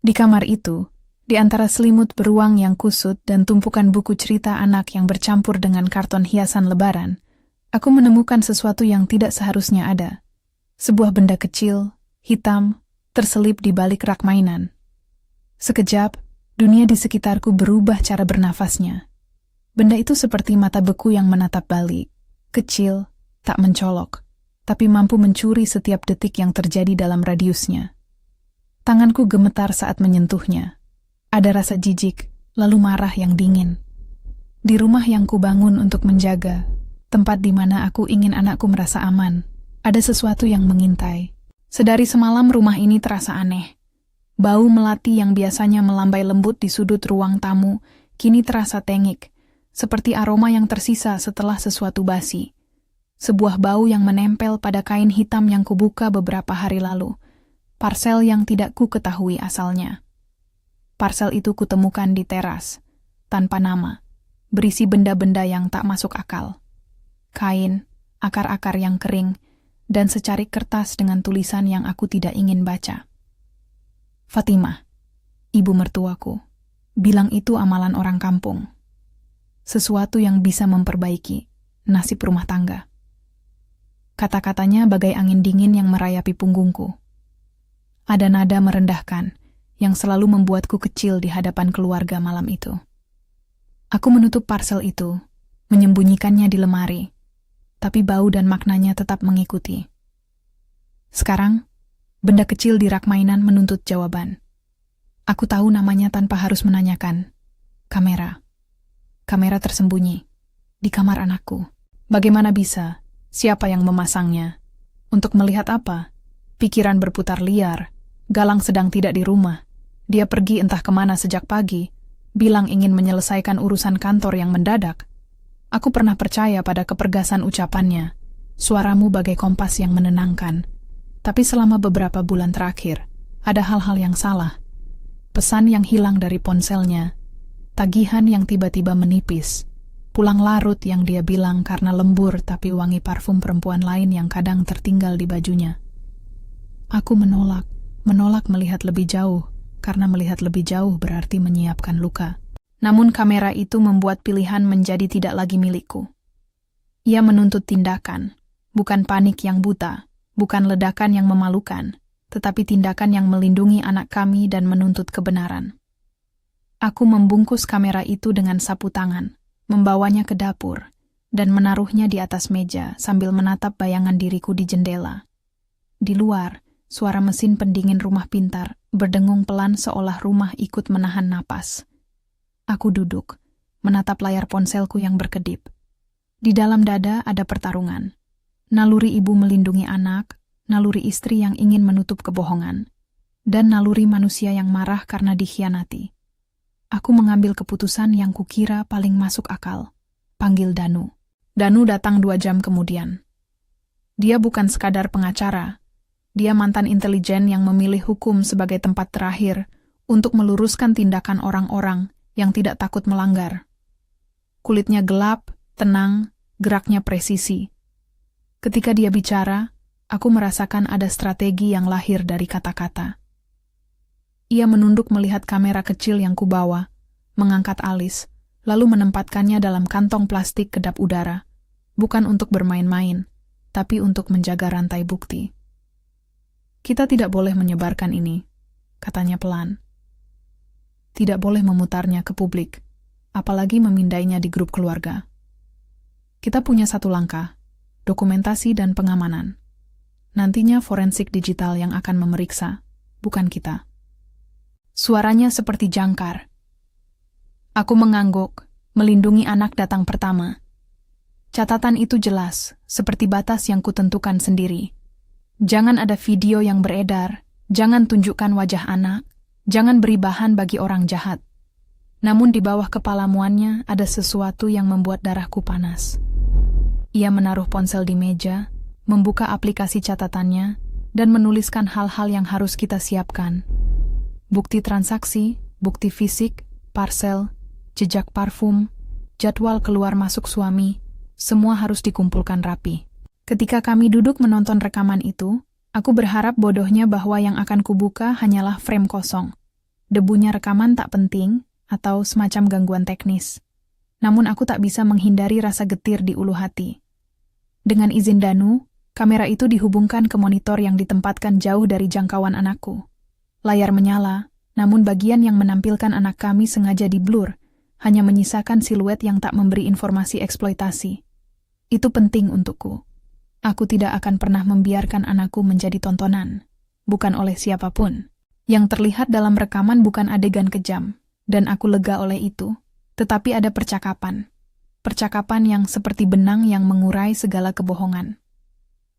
Di kamar itu, di antara selimut beruang yang kusut dan tumpukan buku cerita anak yang bercampur dengan karton hiasan lebaran, aku menemukan sesuatu yang tidak seharusnya ada. Sebuah benda kecil, hitam, terselip di balik rak mainan. Sekejap, dunia di sekitarku berubah cara bernafasnya. Benda itu seperti mata beku yang menatap balik, kecil, tak mencolok, tapi mampu mencuri setiap detik yang terjadi dalam radiusnya. Tanganku gemetar saat menyentuhnya. Ada rasa jijik, lalu marah yang dingin. Di rumah yang kubangun untuk menjaga, tempat di mana aku ingin anakku merasa aman, ada sesuatu yang mengintai. Sedari semalam rumah ini terasa aneh. Bau melati yang biasanya melambai lembut di sudut ruang tamu, kini terasa tengik, seperti aroma yang tersisa setelah sesuatu basi. Sebuah bau yang menempel pada kain hitam yang kubuka beberapa hari lalu. Parsel yang tidak ku ketahui asalnya. Parsel itu kutemukan di teras, tanpa nama, berisi benda-benda yang tak masuk akal. Kain, akar-akar yang kering, dan secarik kertas dengan tulisan yang aku tidak ingin baca. Fatimah, ibu mertuaku, bilang itu amalan orang kampung. Sesuatu yang bisa memperbaiki nasib rumah tangga. Kata-katanya bagai angin dingin yang merayapi punggungku. Ada nada merendahkan yang selalu membuatku kecil di hadapan keluarga malam itu. Aku menutup parsel itu, menyembunyikannya di lemari, tapi bau dan maknanya tetap mengikuti. Sekarang, benda kecil di rak mainan menuntut jawaban. Aku tahu namanya tanpa harus menanyakan. Kamera. Kamera tersembunyi di kamar anakku. Bagaimana bisa? Siapa yang memasangnya? Untuk melihat apa? Pikiran berputar liar. Galang sedang tidak di rumah. Dia pergi entah kemana sejak pagi, bilang ingin menyelesaikan urusan kantor yang mendadak. Aku pernah percaya pada kepergasan ucapannya. Suaramu bagai kompas yang menenangkan. Tapi selama beberapa bulan terakhir, ada hal-hal yang salah. Pesan yang hilang dari ponselnya, tagihan yang tiba-tiba menipis, pulang larut yang dia bilang karena lembur tapi wangi parfum perempuan lain yang kadang tertinggal di bajunya. Aku menolak melihat lebih jauh, karena melihat lebih jauh berarti menyiapkan luka. Namun kamera itu membuat pilihan menjadi tidak lagi milikku. Ia menuntut tindakan, bukan panik yang buta, bukan ledakan yang memalukan, tetapi tindakan yang melindungi anak kami dan menuntut kebenaran. Aku membungkus kamera itu dengan sapu tangan, membawanya ke dapur, dan menaruhnya di atas meja sambil menatap bayangan diriku di jendela. Di luar, suara mesin pendingin rumah pintar berdengung pelan seolah rumah ikut menahan napas. Aku duduk, menatap layar ponselku yang berkedip. Di dalam dada ada pertarungan. Naluri ibu melindungi anak, naluri istri yang ingin menutup kebohongan, dan naluri manusia yang marah karena dikhianati. Aku mengambil keputusan yang kukira paling masuk akal. Panggil Danu. Danu datang 2 jam kemudian. Dia bukan sekadar pengacara. Dia mantan intelijen yang memilih hukum sebagai tempat terakhir untuk meluruskan tindakan orang-orang yang tidak takut melanggar. Kulitnya gelap, tenang, geraknya presisi. Ketika dia bicara, aku merasakan ada strategi yang lahir dari kata-kata. Ia menunduk melihat kamera kecil yang kubawa, mengangkat alis, lalu menempatkannya dalam kantong plastik kedap udara, bukan untuk bermain-main, tapi untuk menjaga rantai bukti. Kita tidak boleh menyebarkan ini, katanya pelan. Tidak boleh memutarnya ke publik, apalagi memindainya di grup keluarga. Kita punya satu langkah, dokumentasi dan pengamanan. Nantinya forensik digital yang akan memeriksa, bukan kita. Suaranya seperti jangkar. Aku mengangguk, melindungi anak datang pertama. Catatan itu jelas, seperti batas yang kutentukan sendiri. Jangan ada video yang beredar, jangan tunjukkan wajah anak, jangan beri bahan bagi orang jahat. Namun di bawah kepalamuannya ada sesuatu yang membuat darahku panas. Ia menaruh ponsel di meja, membuka aplikasi catatannya, dan menuliskan hal-hal yang harus kita siapkan. Bukti transaksi, bukti fisik, parsel, jejak parfum, jadwal keluar masuk suami, semua harus dikumpulkan rapi. Ketika kami duduk menonton rekaman itu, aku berharap bodohnya bahwa yang akan kubuka hanyalah frame kosong. Debunya rekaman tak penting atau semacam gangguan teknis. Namun aku tak bisa menghindari rasa getir di ulu hati. Dengan izin Danu, kamera itu dihubungkan ke monitor yang ditempatkan jauh dari jangkauan anakku. Layar menyala, namun bagian yang menampilkan anak kami sengaja di-blur, hanya menyisakan siluet yang tak memberi informasi eksploitasi. Itu penting untukku. Aku tidak akan pernah membiarkan anakku menjadi tontonan, bukan oleh siapapun. Yang terlihat dalam rekaman bukan adegan kejam, dan aku lega oleh itu, tetapi ada percakapan. Percakapan yang seperti benang yang mengurai segala kebohongan.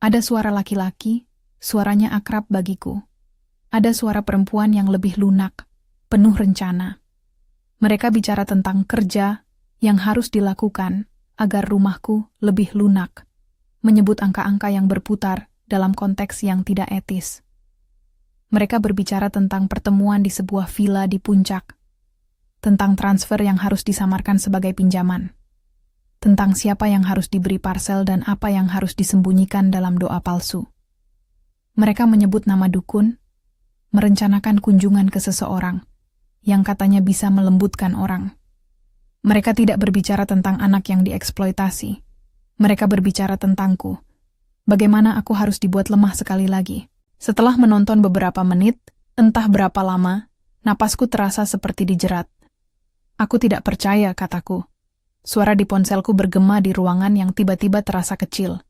Ada suara laki-laki, suaranya akrab bagiku. Ada suara perempuan yang lebih lunak, penuh rencana. Mereka bicara tentang kerja yang harus dilakukan agar rumahku lebih lunak, menyebut angka-angka yang berputar dalam konteks yang tidak etis. Mereka berbicara tentang pertemuan di sebuah villa di puncak, tentang transfer yang harus disamarkan sebagai pinjaman, tentang siapa yang harus diberi parsel dan apa yang harus disembunyikan dalam doa palsu. Mereka menyebut nama dukun, merencanakan kunjungan ke seseorang yang katanya bisa melembutkan orang. Mereka tidak berbicara tentang anak yang dieksploitasi. Mereka berbicara tentangku. Bagaimana aku harus dibuat lemah sekali lagi. Setelah menonton beberapa menit, entah berapa lama, napasku terasa seperti dijerat. Aku tidak percaya, kataku. Suara di ponselku bergema di ruangan yang tiba-tiba terasa kecil.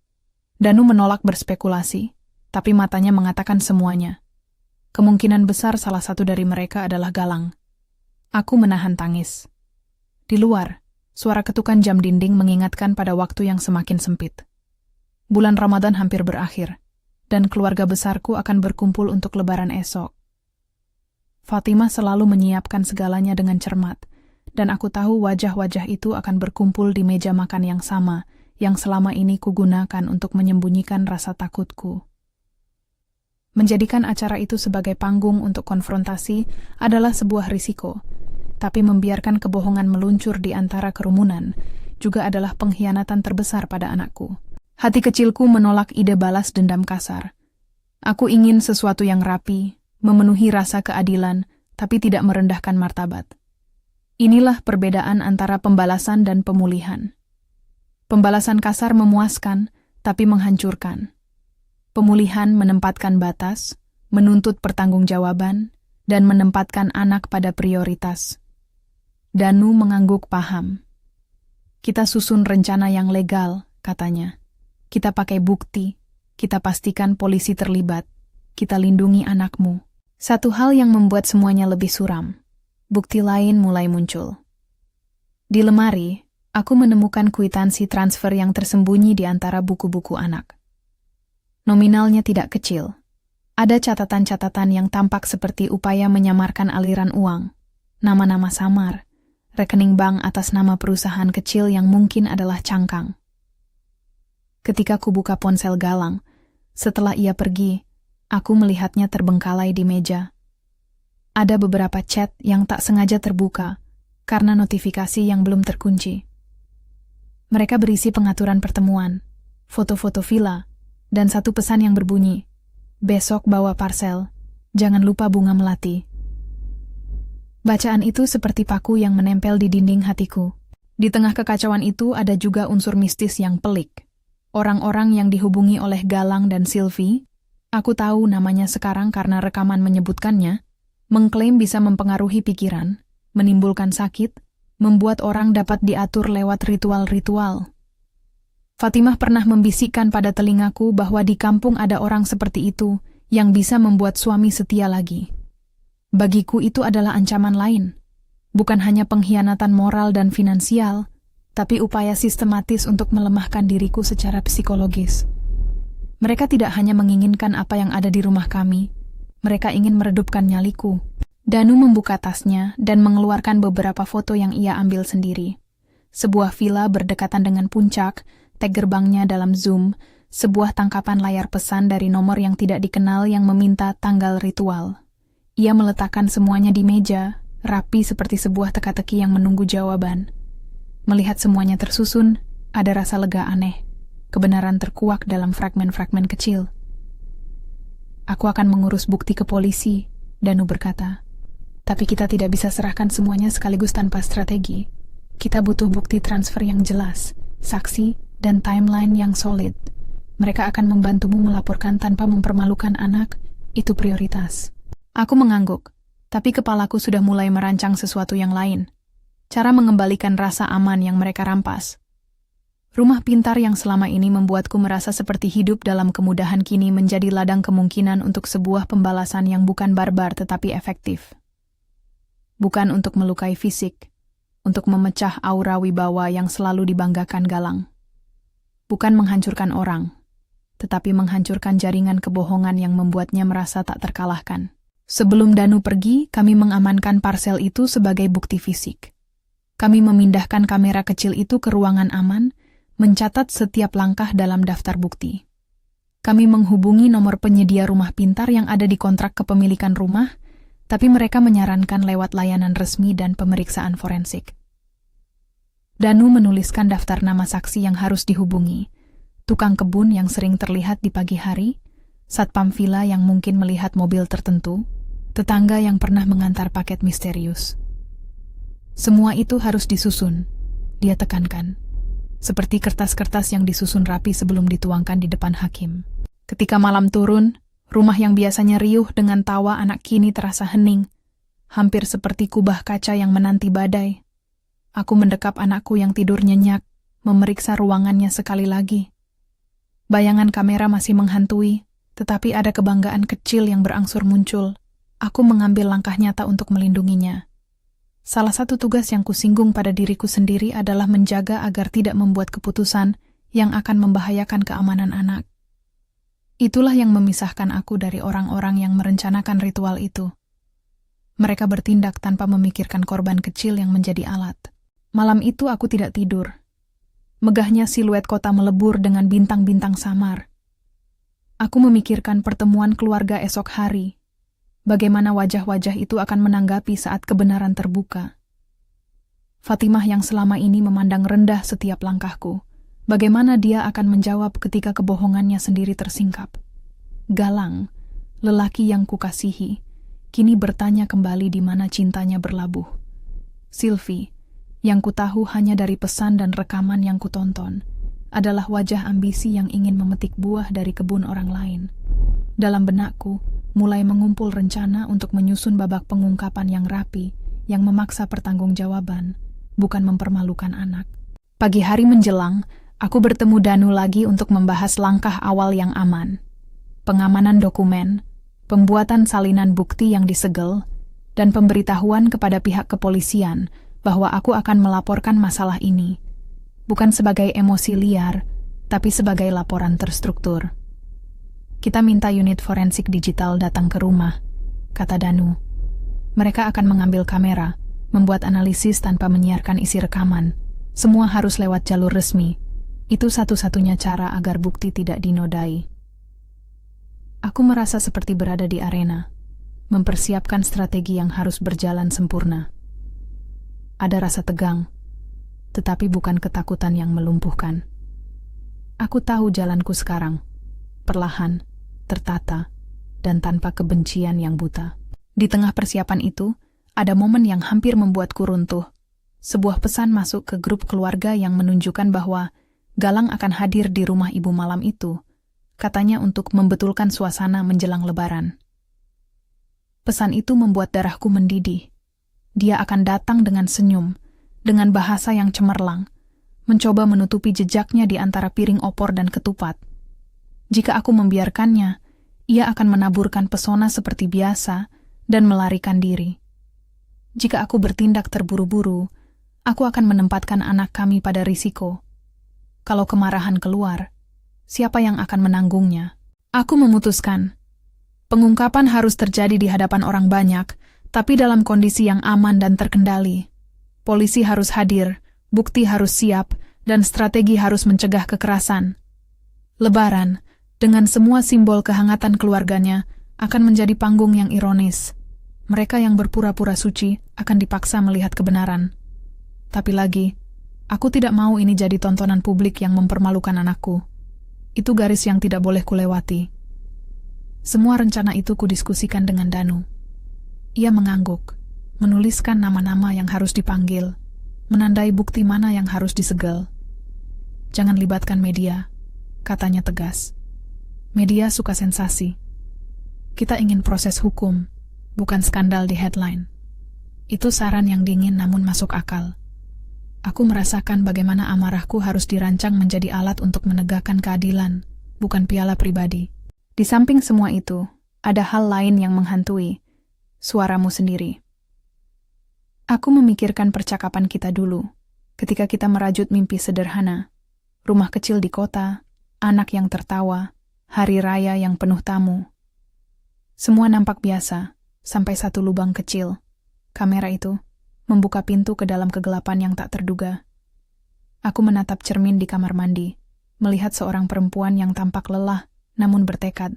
Danu menolak berspekulasi, tapi matanya mengatakan semuanya. Kemungkinan besar salah satu dari mereka adalah Galang. Aku menahan tangis. Di luar, suara ketukan jam dinding mengingatkan pada waktu yang semakin sempit. Bulan Ramadan hampir berakhir, dan keluarga besarku akan berkumpul untuk lebaran esok. Fatimah selalu menyiapkan segalanya dengan cermat, dan aku tahu wajah-wajah itu akan berkumpul di meja makan yang sama, yang selama ini kugunakan untuk menyembunyikan rasa takutku. Menjadikan acara itu sebagai panggung untuk konfrontasi adalah sebuah risiko, tapi membiarkan kebohongan meluncur di antara kerumunan juga adalah pengkhianatan terbesar pada anakku. Hati kecilku menolak ide balas dendam kasar. Aku ingin sesuatu yang rapi, memenuhi rasa keadilan, tapi tidak merendahkan martabat. Inilah perbedaan antara pembalasan dan pemulihan. Pembalasan kasar memuaskan, tapi menghancurkan. Pemulihan menempatkan batas, menuntut pertanggungjawaban, dan menempatkan anak pada prioritas. Danu mengangguk paham. Kita susun rencana yang legal, katanya. Kita pakai bukti, kita pastikan polisi terlibat, kita lindungi anakmu. Satu hal yang membuat semuanya lebih suram. Bukti lain mulai muncul. Di lemari, aku menemukan kwitansi transfer yang tersembunyi di antara buku-buku anak. Nominalnya tidak kecil. Ada catatan-catatan yang tampak seperti upaya menyamarkan aliran uang, nama-nama samar, rekening bank atas nama perusahaan kecil yang mungkin adalah cangkang. Ketika ku buka ponsel Galang, setelah ia pergi, aku melihatnya terbengkalai di meja. Ada beberapa chat yang tak sengaja terbuka karena notifikasi yang belum terkunci. Mereka berisi pengaturan pertemuan, foto-foto villa, dan satu pesan yang berbunyi, "Besok bawa parsel, jangan lupa bunga melati." Bacaan itu seperti paku yang menempel di dinding hatiku. Di tengah kekacauan itu ada juga unsur mistis yang pelik. Orang-orang yang dihubungi oleh Galang dan Sylvie, aku tahu namanya sekarang karena rekaman menyebutkannya, mengklaim bisa mempengaruhi pikiran, menimbulkan sakit, membuat orang dapat diatur lewat ritual-ritual. Fatimah pernah membisikkan pada telingaku bahwa di kampung ada orang seperti itu yang bisa membuat suami setia lagi. Bagiku itu adalah ancaman lain, bukan hanya pengkhianatan moral dan finansial, tapi upaya sistematis untuk melemahkan diriku secara psikologis. Mereka tidak hanya menginginkan apa yang ada di rumah kami, mereka ingin meredupkan nyaliku. Danu membuka tasnya dan mengeluarkan beberapa foto yang ia ambil sendiri. Sebuah villa berdekatan dengan puncak, tag gerbangnya dalam Zoom, sebuah tangkapan layar pesan dari nomor yang tidak dikenal yang meminta tanggal ritual. Ia meletakkan semuanya di meja, rapi seperti sebuah teka-teki yang menunggu jawaban. Melihat semuanya tersusun, ada rasa lega aneh. Kebenaran terkuak dalam fragmen-fragmen kecil. Aku akan mengurus bukti ke polisi, Danu berkata. Tapi kita tidak bisa serahkan semuanya sekaligus tanpa strategi. Kita butuh bukti transfer yang jelas, saksi, dan timeline yang solid. Mereka akan membantumu melaporkan tanpa mempermalukan anak, itu prioritas. Aku mengangguk, tapi kepalaku sudah mulai merancang sesuatu yang lain. Cara mengembalikan rasa aman yang mereka rampas. Rumah pintar yang selama ini membuatku merasa seperti hidup dalam kemudahan kini menjadi ladang kemungkinan untuk sebuah pembalasan yang bukan barbar tetapi efektif. Bukan untuk melukai fisik, untuk memecah aura wibawa yang selalu dibanggakan Galang. Bukan menghancurkan orang, tetapi menghancurkan jaringan kebohongan yang membuatnya merasa tak terkalahkan. Sebelum Danu pergi, kami mengamankan parsel itu sebagai bukti fisik. Kami memindahkan kamera kecil itu ke ruangan aman, mencatat setiap langkah dalam daftar bukti. Kami menghubungi nomor penyedia rumah pintar yang ada di kontrak kepemilikan rumah, tapi mereka menyarankan lewat layanan resmi dan pemeriksaan forensik. Danu menuliskan daftar nama saksi yang harus dihubungi, tukang kebun yang sering terlihat di pagi hari, satpam villa yang mungkin melihat mobil tertentu, tetangga yang pernah mengantar paket misterius. Semua itu harus disusun, dia tekankan. Seperti kertas-kertas yang disusun rapi sebelum dituangkan di depan hakim. Ketika malam turun, rumah yang biasanya riuh dengan tawa anak kini terasa hening, hampir seperti kubah kaca yang menanti badai. Aku mendekap anakku yang tidur nyenyak, memeriksa ruangannya sekali lagi. Bayangan kamera masih menghantui, tetapi ada kebanggaan kecil yang berangsur muncul. Aku mengambil langkah nyata untuk melindunginya. Salah satu tugas yang kusinggung pada diriku sendiri adalah menjaga agar tidak membuat keputusan yang akan membahayakan keamanan anak. Itulah yang memisahkan aku dari orang-orang yang merencanakan ritual itu. Mereka bertindak tanpa memikirkan korban kecil yang menjadi alat. Malam itu aku tidak tidur. Megahnya siluet kota melebur dengan bintang-bintang samar. Aku memikirkan pertemuan keluarga esok hari. Bagaimana wajah-wajah itu akan menanggapi saat kebenaran terbuka. Fatimah yang selama ini memandang rendah setiap langkahku, bagaimana dia akan menjawab ketika kebohongannya sendiri tersingkap. Galang, lelaki yang kukasihi, kini bertanya kembali di mana cintanya berlabuh. Sylvie, yang kutahu hanya dari pesan dan rekaman yang kutonton, adalah wajah ambisi yang ingin memetik buah dari kebun orang lain. Dalam benakku, mulai mengumpul rencana untuk menyusun babak pengungkapan yang rapi, yang memaksa pertanggungjawaban, bukan mempermalukan anak. Pagi hari menjelang, aku bertemu Danu lagi untuk membahas langkah awal yang aman. Pengamanan dokumen, pembuatan salinan bukti yang disegel, dan pemberitahuan kepada pihak kepolisian bahwa aku akan melaporkan masalah ini, bukan sebagai emosi liar, tapi sebagai laporan terstruktur. Kita minta unit forensik digital datang ke rumah, kata Danu. Mereka akan mengambil kamera, membuat analisis tanpa menyiarkan isi rekaman. Semua harus lewat jalur resmi. Itu satu-satunya cara agar bukti tidak dinodai. Aku merasa seperti berada di arena, mempersiapkan strategi yang harus berjalan sempurna. Ada rasa tegang, tetapi bukan ketakutan yang melumpuhkan. Aku tahu jalanku sekarang, perlahan, tertata, dan tanpa kebencian yang buta. Di tengah persiapan itu, ada momen yang hampir membuatku runtuh. Sebuah pesan masuk ke grup keluarga yang menunjukkan bahwa Galang akan hadir di rumah ibu malam itu, katanya untuk membetulkan suasana menjelang Lebaran. Pesan itu membuat darahku mendidih. Dia akan datang dengan senyum, dengan bahasa yang cemerlang, mencoba menutupi jejaknya di antara piring opor dan ketupat. Jika aku membiarkannya, ia akan menaburkan pesona seperti biasa dan melarikan diri. Jika aku bertindak terburu-buru, aku akan menempatkan anak kami pada risiko. Kalau kemarahan keluar, siapa yang akan menanggungnya? Aku memutuskan, pengungkapan harus terjadi di hadapan orang banyak, tapi dalam kondisi yang aman dan terkendali. Polisi harus hadir, bukti harus siap, dan strategi harus mencegah kekerasan. Lebaran, dengan semua simbol kehangatan keluarganya, akan menjadi panggung yang ironis. Mereka yang berpura-pura suci akan dipaksa melihat kebenaran. Tapi lagi, aku tidak mau ini jadi tontonan publik yang mempermalukan anakku. Itu garis yang tidak boleh kulewati. Semua rencana itu kudiskusikan dengan Danu. Ia mengangguk, menuliskan nama-nama yang harus dipanggil, menandai bukti mana yang harus disegel. Jangan libatkan media, katanya tegas. Media suka sensasi. Kita ingin proses hukum, bukan skandal di headline. Itu saran yang dingin namun masuk akal. Aku merasakan bagaimana amarahku harus dirancang menjadi alat untuk menegakkan keadilan, bukan piala pribadi. Di samping semua itu, ada hal lain yang menghantui, suaramu sendiri. Aku memikirkan percakapan kita dulu, ketika kita merajut mimpi sederhana. Rumah kecil di kota, anak yang tertawa, hari raya yang penuh tamu. Semua nampak biasa, sampai satu lubang kecil. Kamera itu membuka pintu ke dalam kegelapan yang tak terduga. Aku menatap cermin di kamar mandi, melihat seorang perempuan yang tampak lelah, namun bertekad.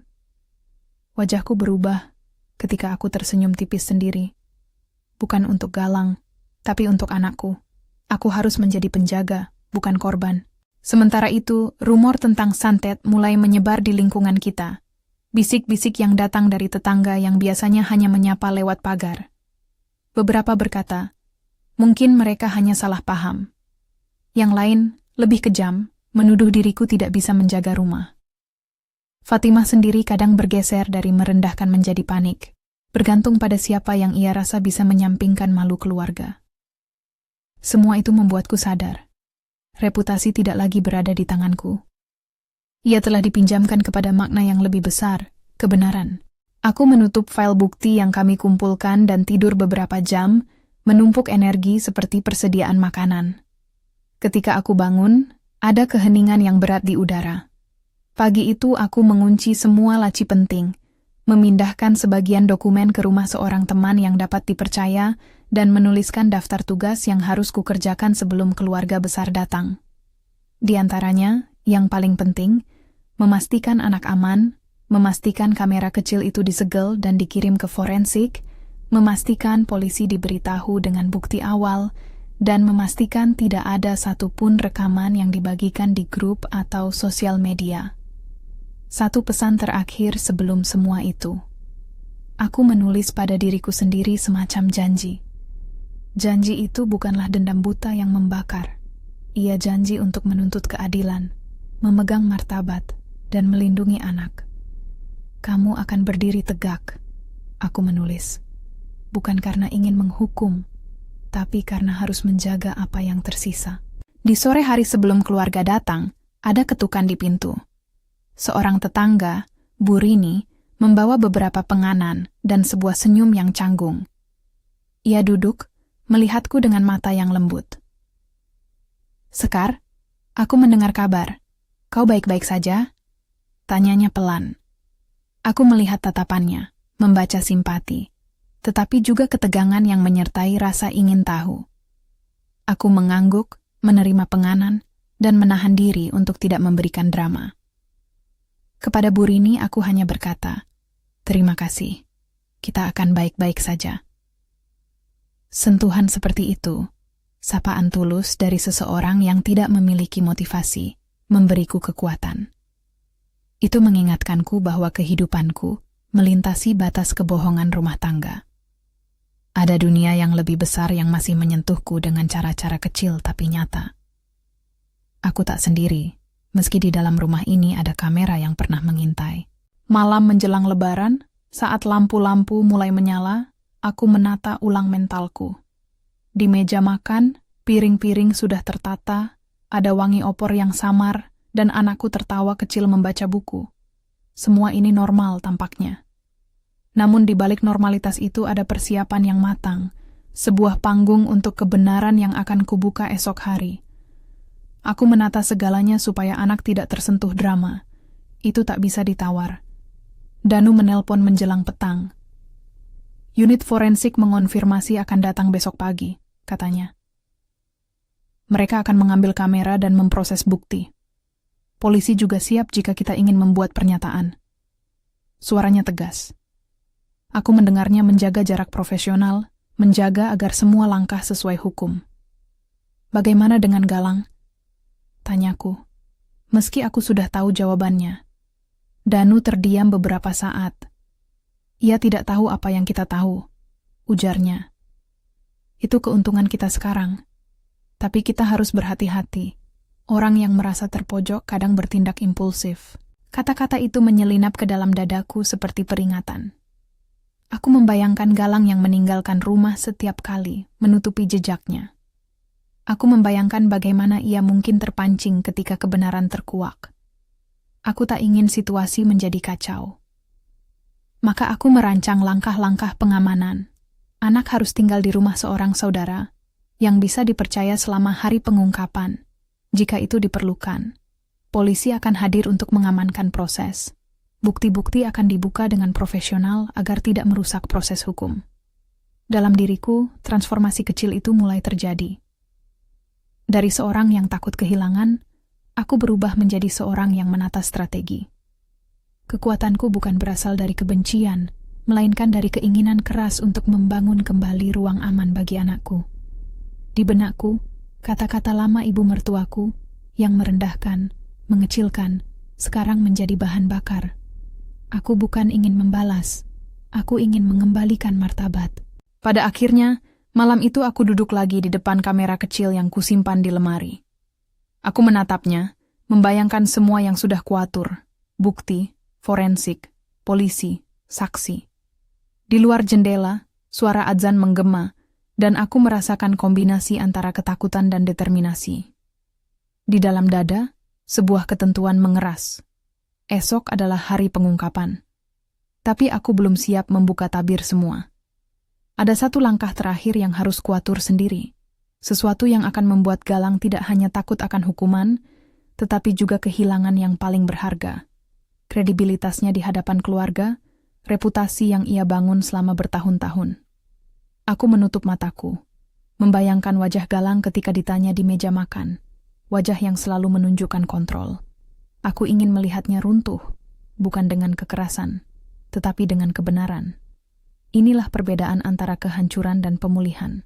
Wajahku berubah ketika aku tersenyum tipis sendiri. Bukan untuk Galang, tapi untuk anakku. Aku harus menjadi penjaga, bukan korban. Sementara itu, rumor tentang santet mulai menyebar di lingkungan kita. Bisik-bisik yang datang dari tetangga yang biasanya hanya menyapa lewat pagar. Beberapa berkata, mungkin mereka hanya salah paham. Yang lain, lebih kejam, menuduh diriku tidak bisa menjaga rumah. Fatimah sendiri kadang bergeser dari merendahkan menjadi panik, bergantung pada siapa yang ia rasa bisa menyampingkan malu keluarga. Semua itu membuatku sadar. Reputasi tidak lagi berada di tanganku. Ia telah dipinjamkan kepada makna yang lebih besar, kebenaran. Aku menutup file bukti yang kami kumpulkan dan tidur beberapa jam, menumpuk energi seperti persediaan makanan. Ketika aku bangun, ada keheningan yang berat di udara. Pagi itu aku mengunci semua laci penting, memindahkan sebagian dokumen ke rumah seorang teman yang dapat dipercaya, dan menuliskan daftar tugas yang harus kukerjakan sebelum keluarga besar datang. Di antaranya, yang paling penting, memastikan anak aman, memastikan kamera kecil itu disegel dan dikirim ke forensik, memastikan polisi diberitahu dengan bukti awal, dan memastikan tidak ada satupun rekaman yang dibagikan di grup atau sosial media. Satu pesan terakhir sebelum semua itu. Aku menulis pada diriku sendiri semacam janji. Janji itu bukanlah dendam buta yang membakar. Ia janji untuk menuntut keadilan, memegang martabat, dan melindungi anak. Kamu akan berdiri tegak, aku menulis. Bukan karena ingin menghukum, tapi karena harus menjaga apa yang tersisa. Di sore hari sebelum keluarga datang, ada ketukan di pintu. Seorang tetangga, Bu Rini, membawa beberapa penganan dan sebuah senyum yang canggung. Ia duduk, melihatku dengan mata yang lembut. Sekar, aku mendengar kabar. Kau baik-baik saja? Tanyanya pelan. Aku melihat tatapannya, membaca simpati, tetapi juga ketegangan yang menyertai rasa ingin tahu. Aku mengangguk, menerima penganan, dan menahan diri untuk tidak memberikan drama. Kepada Bu Rini aku hanya berkata, terima kasih, kita akan baik-baik saja. Sentuhan seperti itu, sapaan tulus dari seseorang yang tidak memiliki motivasi, memberiku kekuatan. Itu mengingatkanku bahwa kehidupanku melintasi batas kebohongan rumah tangga. Ada dunia yang lebih besar yang masih menyentuhku dengan cara-cara kecil tapi nyata. Aku tak sendiri, meski di dalam rumah ini ada kamera yang pernah mengintai. Malam menjelang Lebaran, saat lampu-lampu mulai menyala, aku menata ulang mentalku. Di meja makan, piring-piring sudah tertata, ada wangi opor yang samar, dan anakku tertawa kecil membaca buku. Semua ini normal tampaknya. Namun di balik normalitas itu ada persiapan yang matang, sebuah panggung untuk kebenaran yang akan kubuka esok hari. Aku menata segalanya supaya anak tidak tersentuh drama. Itu tak bisa ditawar. Danu menelpon menjelang petang. Unit forensik mengonfirmasi akan datang besok pagi, katanya. Mereka akan mengambil kamera dan memproses bukti. Polisi juga siap jika kita ingin membuat pernyataan. Suaranya tegas. Aku mendengarnya menjaga jarak profesional, menjaga agar semua langkah sesuai hukum. Bagaimana dengan Galang? Tanyaku, meski aku sudah tahu jawabannya. Danu terdiam beberapa saat. Ia tidak tahu apa yang kita tahu, ujarnya. Itu keuntungan kita sekarang. Tapi kita harus berhati-hati. Orang yang merasa terpojok kadang bertindak impulsif. Kata-kata itu menyelinap ke dalam dadaku seperti peringatan. Aku membayangkan Galang yang meninggalkan rumah setiap kali, menutupi jejaknya. Aku membayangkan bagaimana ia mungkin terpancing ketika kebenaran terkuak. Aku tak ingin situasi menjadi kacau. Maka aku merancang langkah-langkah pengamanan. Anak harus tinggal di rumah seorang saudara yang bisa dipercaya selama hari pengungkapan. Jika itu diperlukan, polisi akan hadir untuk mengamankan proses. Bukti-bukti akan dibuka dengan profesional agar tidak merusak proses hukum. Dalam diriku, transformasi kecil itu mulai terjadi. Dari seorang yang takut kehilangan, aku berubah menjadi seorang yang menata strategi. Kekuatanku bukan berasal dari kebencian, melainkan dari keinginan keras untuk membangun kembali ruang aman bagi anakku. Di benakku, kata-kata lama ibu mertuaku yang merendahkan, mengecilkan, sekarang menjadi bahan bakar. Aku bukan ingin membalas, aku ingin mengembalikan martabat. Pada akhirnya, malam itu aku duduk lagi di depan kamera kecil yang kusimpan di lemari. Aku menatapnya, membayangkan semua yang sudah kuatur, bukti, forensik, polisi, saksi. Di luar jendela, suara adzan menggema, dan aku merasakan kombinasi antara ketakutan dan determinasi. Di dalam dada, sebuah ketentuan mengeras. Esok adalah hari pengungkapan. Tapi aku belum siap membuka tabir semua. Ada satu langkah terakhir yang harus kuatur sendiri. Sesuatu yang akan membuat Galang tidak hanya takut akan hukuman, tetapi juga kehilangan yang paling berharga. Kredibilitasnya di hadapan keluarga, reputasi yang ia bangun selama bertahun-tahun. Aku menutup mataku, membayangkan wajah Galang ketika ditanya di meja makan, wajah yang selalu menunjukkan kontrol. Aku ingin melihatnya runtuh, bukan dengan kekerasan, tetapi dengan kebenaran. Inilah perbedaan antara kehancuran dan pemulihan.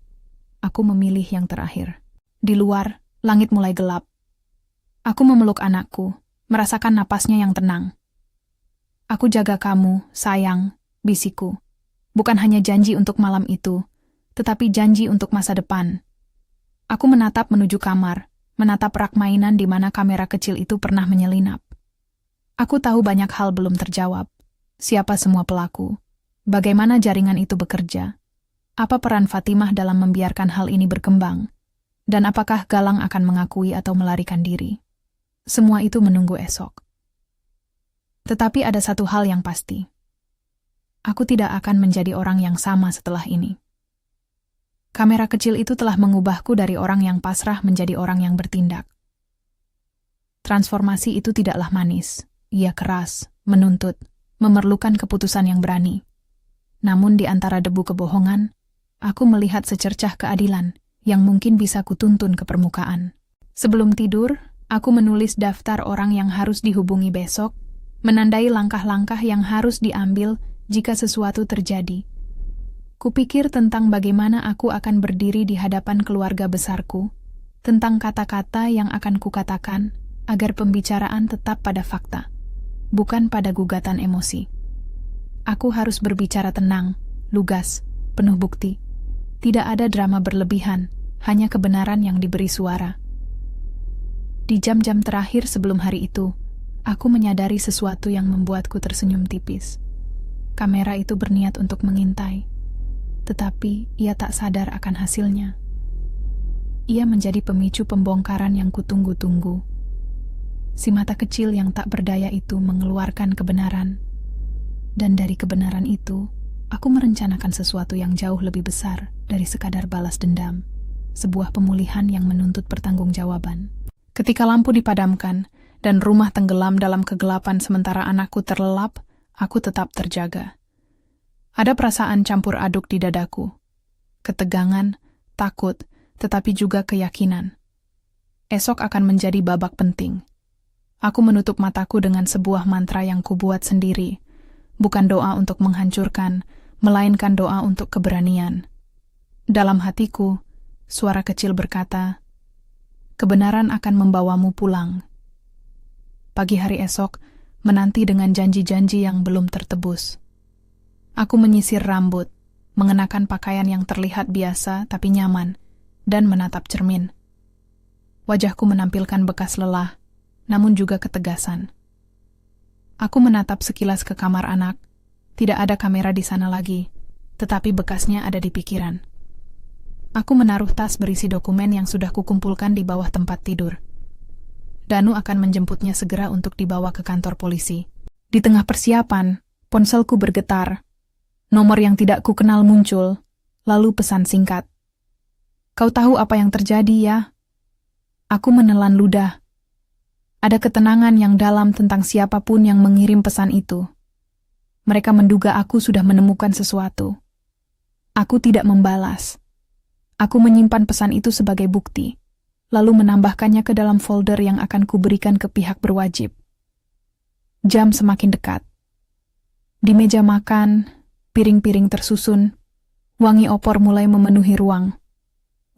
Aku memilih yang terakhir. Di luar, langit mulai gelap. Aku memeluk anakku, merasakan napasnya yang tenang. Aku jaga kamu, sayang, bisikku. Bukan hanya janji untuk malam itu, tetapi janji untuk masa depan. Aku menatap menuju kamar, menatap rak mainan di mana kamera kecil itu pernah menyelinap. Aku tahu banyak hal belum terjawab. Siapa semua pelaku? Bagaimana jaringan itu bekerja? Apa peran Fatimah dalam membiarkan hal ini berkembang? Dan apakah Galang akan mengakui atau melarikan diri? Semua itu menunggu esok. Tetapi ada satu hal yang pasti. Aku tidak akan menjadi orang yang sama setelah ini. Kamera kecil itu telah mengubahku dari orang yang pasrah menjadi orang yang bertindak. Transformasi itu tidaklah manis. Ia keras, menuntut, memerlukan keputusan yang berani. Namun di antara debu kebohongan, aku melihat secercah keadilan yang mungkin bisa kutuntun ke permukaan. Sebelum tidur, aku menulis daftar orang yang harus dihubungi besok, menandai langkah-langkah yang harus diambil jika sesuatu terjadi. Kupikir tentang bagaimana aku akan berdiri di hadapan keluarga besarku, tentang kata-kata yang akan kukatakan agar pembicaraan tetap pada fakta, bukan pada gugatan emosi. Aku harus berbicara tenang, lugas, penuh bukti. Tidak ada drama berlebihan, hanya kebenaran yang diberi suara. Di jam-jam terakhir sebelum hari itu, aku menyadari sesuatu yang membuatku tersenyum tipis. Kamera itu berniat untuk mengintai, tetapi ia tak sadar akan hasilnya. Ia menjadi pemicu pembongkaran yang kutunggu-tunggu. Si mata kecil yang tak berdaya itu mengeluarkan kebenaran. Dan dari kebenaran itu, aku merencanakan sesuatu yang jauh lebih besar dari sekadar balas dendam. Sebuah pemulihan yang menuntut pertanggungjawaban. Ketika lampu dipadamkan dan rumah tenggelam dalam kegelapan sementara anakku terlelap, aku tetap terjaga. Ada perasaan campur aduk di dadaku. Ketegangan, takut, tetapi juga keyakinan. Esok akan menjadi babak penting. Aku menutup mataku dengan sebuah mantra yang kubuat sendiri. Bukan doa untuk menghancurkan, melainkan doa untuk keberanian. Dalam hatiku, suara kecil berkata, kebenaran akan membawamu pulang. Pagi hari esok, menanti dengan janji-janji yang belum tertebus. Aku menyisir rambut, mengenakan pakaian yang terlihat biasa tapi nyaman, dan menatap cermin. Wajahku menampilkan bekas lelah, namun juga ketegasan. Aku menatap sekilas ke kamar anak. Tidak ada kamera di sana lagi, tetapi bekasnya ada di pikiran. Aku menaruh tas berisi dokumen yang sudah kukumpulkan di bawah tempat tidur. Danu akan menjemputnya segera untuk dibawa ke kantor polisi. Di tengah persiapan, ponselku bergetar. Nomor yang tidak kukenal muncul, lalu pesan singkat. "Kau tahu apa yang terjadi, ya?" Aku menelan ludah. Ada ketenangan yang dalam tentang siapapun yang mengirim pesan itu. Mereka menduga aku sudah menemukan sesuatu. Aku tidak membalas. Aku menyimpan pesan itu sebagai bukti, lalu menambahkannya ke dalam folder yang akan kuberikan ke pihak berwajib. Jam semakin dekat. Di meja makan, piring-piring tersusun, wangi opor mulai memenuhi ruang.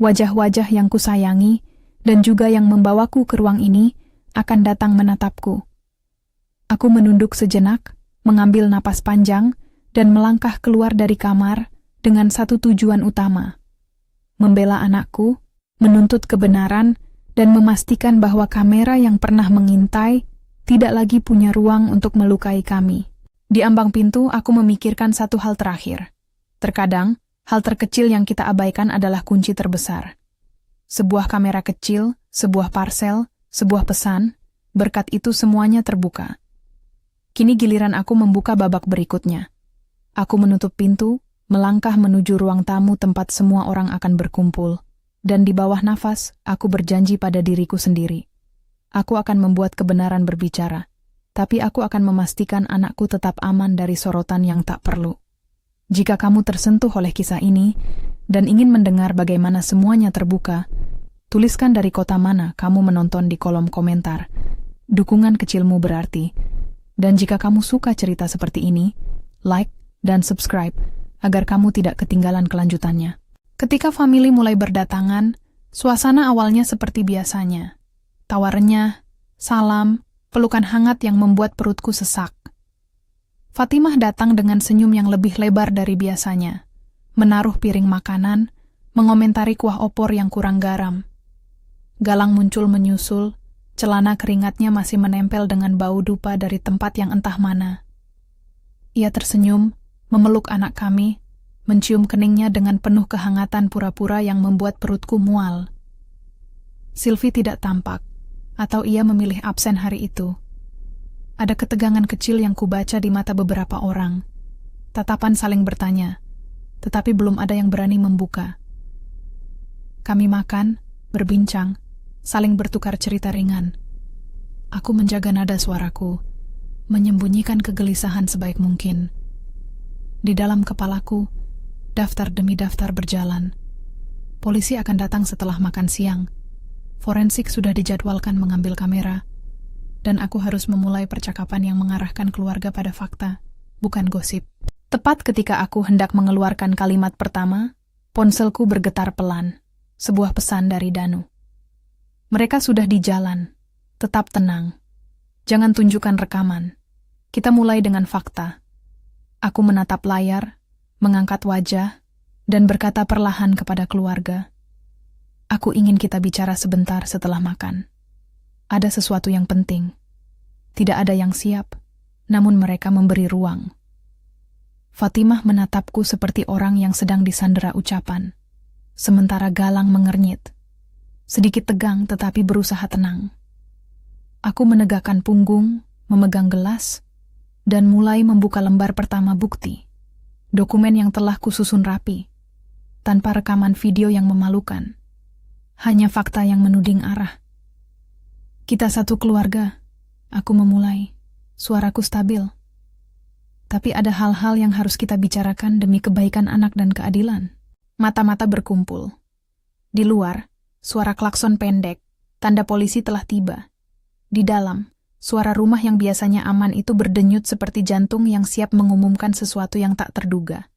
Wajah-wajah yang kusayangi dan juga yang membawaku ke ruang ini akan datang menatapku. Aku menunduk sejenak, mengambil napas panjang, dan melangkah keluar dari kamar dengan satu tujuan utama: membela anakku, menuntut kebenaran, dan memastikan bahwa kamera yang pernah mengintai tidak lagi punya ruang untuk melukai kami. Di ambang pintu, aku memikirkan satu hal terakhir. Terkadang, hal terkecil yang kita abaikan adalah kunci terbesar. Sebuah kamera kecil, sebuah parsel, sebuah pesan, berkat itu semuanya terbuka. Kini giliran aku membuka babak berikutnya. Aku menutup pintu, melangkah menuju ruang tamu tempat semua orang akan berkumpul, dan di bawah nafas, aku berjanji pada diriku sendiri. Aku akan membuat kebenaran berbicara. Tapi aku akan memastikan anakku tetap aman dari sorotan yang tak perlu. Jika kamu tersentuh oleh kisah ini dan ingin mendengar bagaimana semuanya terbuka, tuliskan dari kota mana kamu menonton di kolom komentar. Dukungan kecilmu berarti. Dan jika kamu suka cerita seperti ini, like dan subscribe agar kamu tidak ketinggalan kelanjutannya. Ketika famili mulai berdatangan, suasana awalnya seperti biasanya. Tawa renyah, salam, pelukan hangat yang membuat perutku sesak. Fatimah datang dengan senyum yang lebih lebar dari biasanya, menaruh piring makanan, mengomentari kuah opor yang kurang garam. Galang muncul menyusul, celana keringatnya masih menempel dengan bau dupa dari tempat yang entah mana. Ia tersenyum, memeluk anak kami, mencium keningnya dengan penuh kehangatan pura-pura yang membuat perutku mual. Sylvie tidak tampak, atau ia memilih absen hari itu. Ada ketegangan kecil yang kubaca di mata beberapa orang. Tatapan saling bertanya, tetapi belum ada yang berani membuka. Kami makan, berbincang, saling bertukar cerita ringan. Aku menjaga nada suaraku, menyembunyikan kegelisahan sebaik mungkin. Di dalam kepalaku, daftar demi daftar berjalan. Polisi akan datang setelah makan siang. Forensik sudah dijadwalkan mengambil kamera, dan aku harus memulai percakapan yang mengarahkan keluarga pada fakta, bukan gosip. Tepat ketika aku hendak mengeluarkan kalimat pertama, ponselku bergetar pelan, sebuah pesan dari Danu. "Mereka sudah di jalan. Tetap tenang. Jangan tunjukkan rekaman. Kita mulai dengan fakta." Aku menatap layar, mengangkat wajah, dan berkata perlahan kepada keluarga, "Aku ingin kita bicara sebentar setelah makan. Ada sesuatu yang penting. Tidak ada yang siap, namun mereka memberi ruang." Fatimah menatapku seperti orang yang sedang disandera ucapan, sementara Galang mengernyit. Sedikit tegang tetapi berusaha tenang. Aku menegakkan punggung, memegang gelas, dan mulai membuka lembar pertama bukti. Dokumen yang telah kususun rapi, tanpa rekaman video yang memalukan. Hanya fakta yang menuding arah. "Kita satu keluarga," aku memulai, suaraku stabil. "Tapi ada hal-hal yang harus kita bicarakan demi kebaikan anak dan keadilan." Mata-mata berkumpul. Di luar, suara klakson pendek, tanda polisi telah tiba. Di dalam, suara rumah yang biasanya aman itu berdenyut seperti jantung yang siap mengumumkan sesuatu yang tak terduga.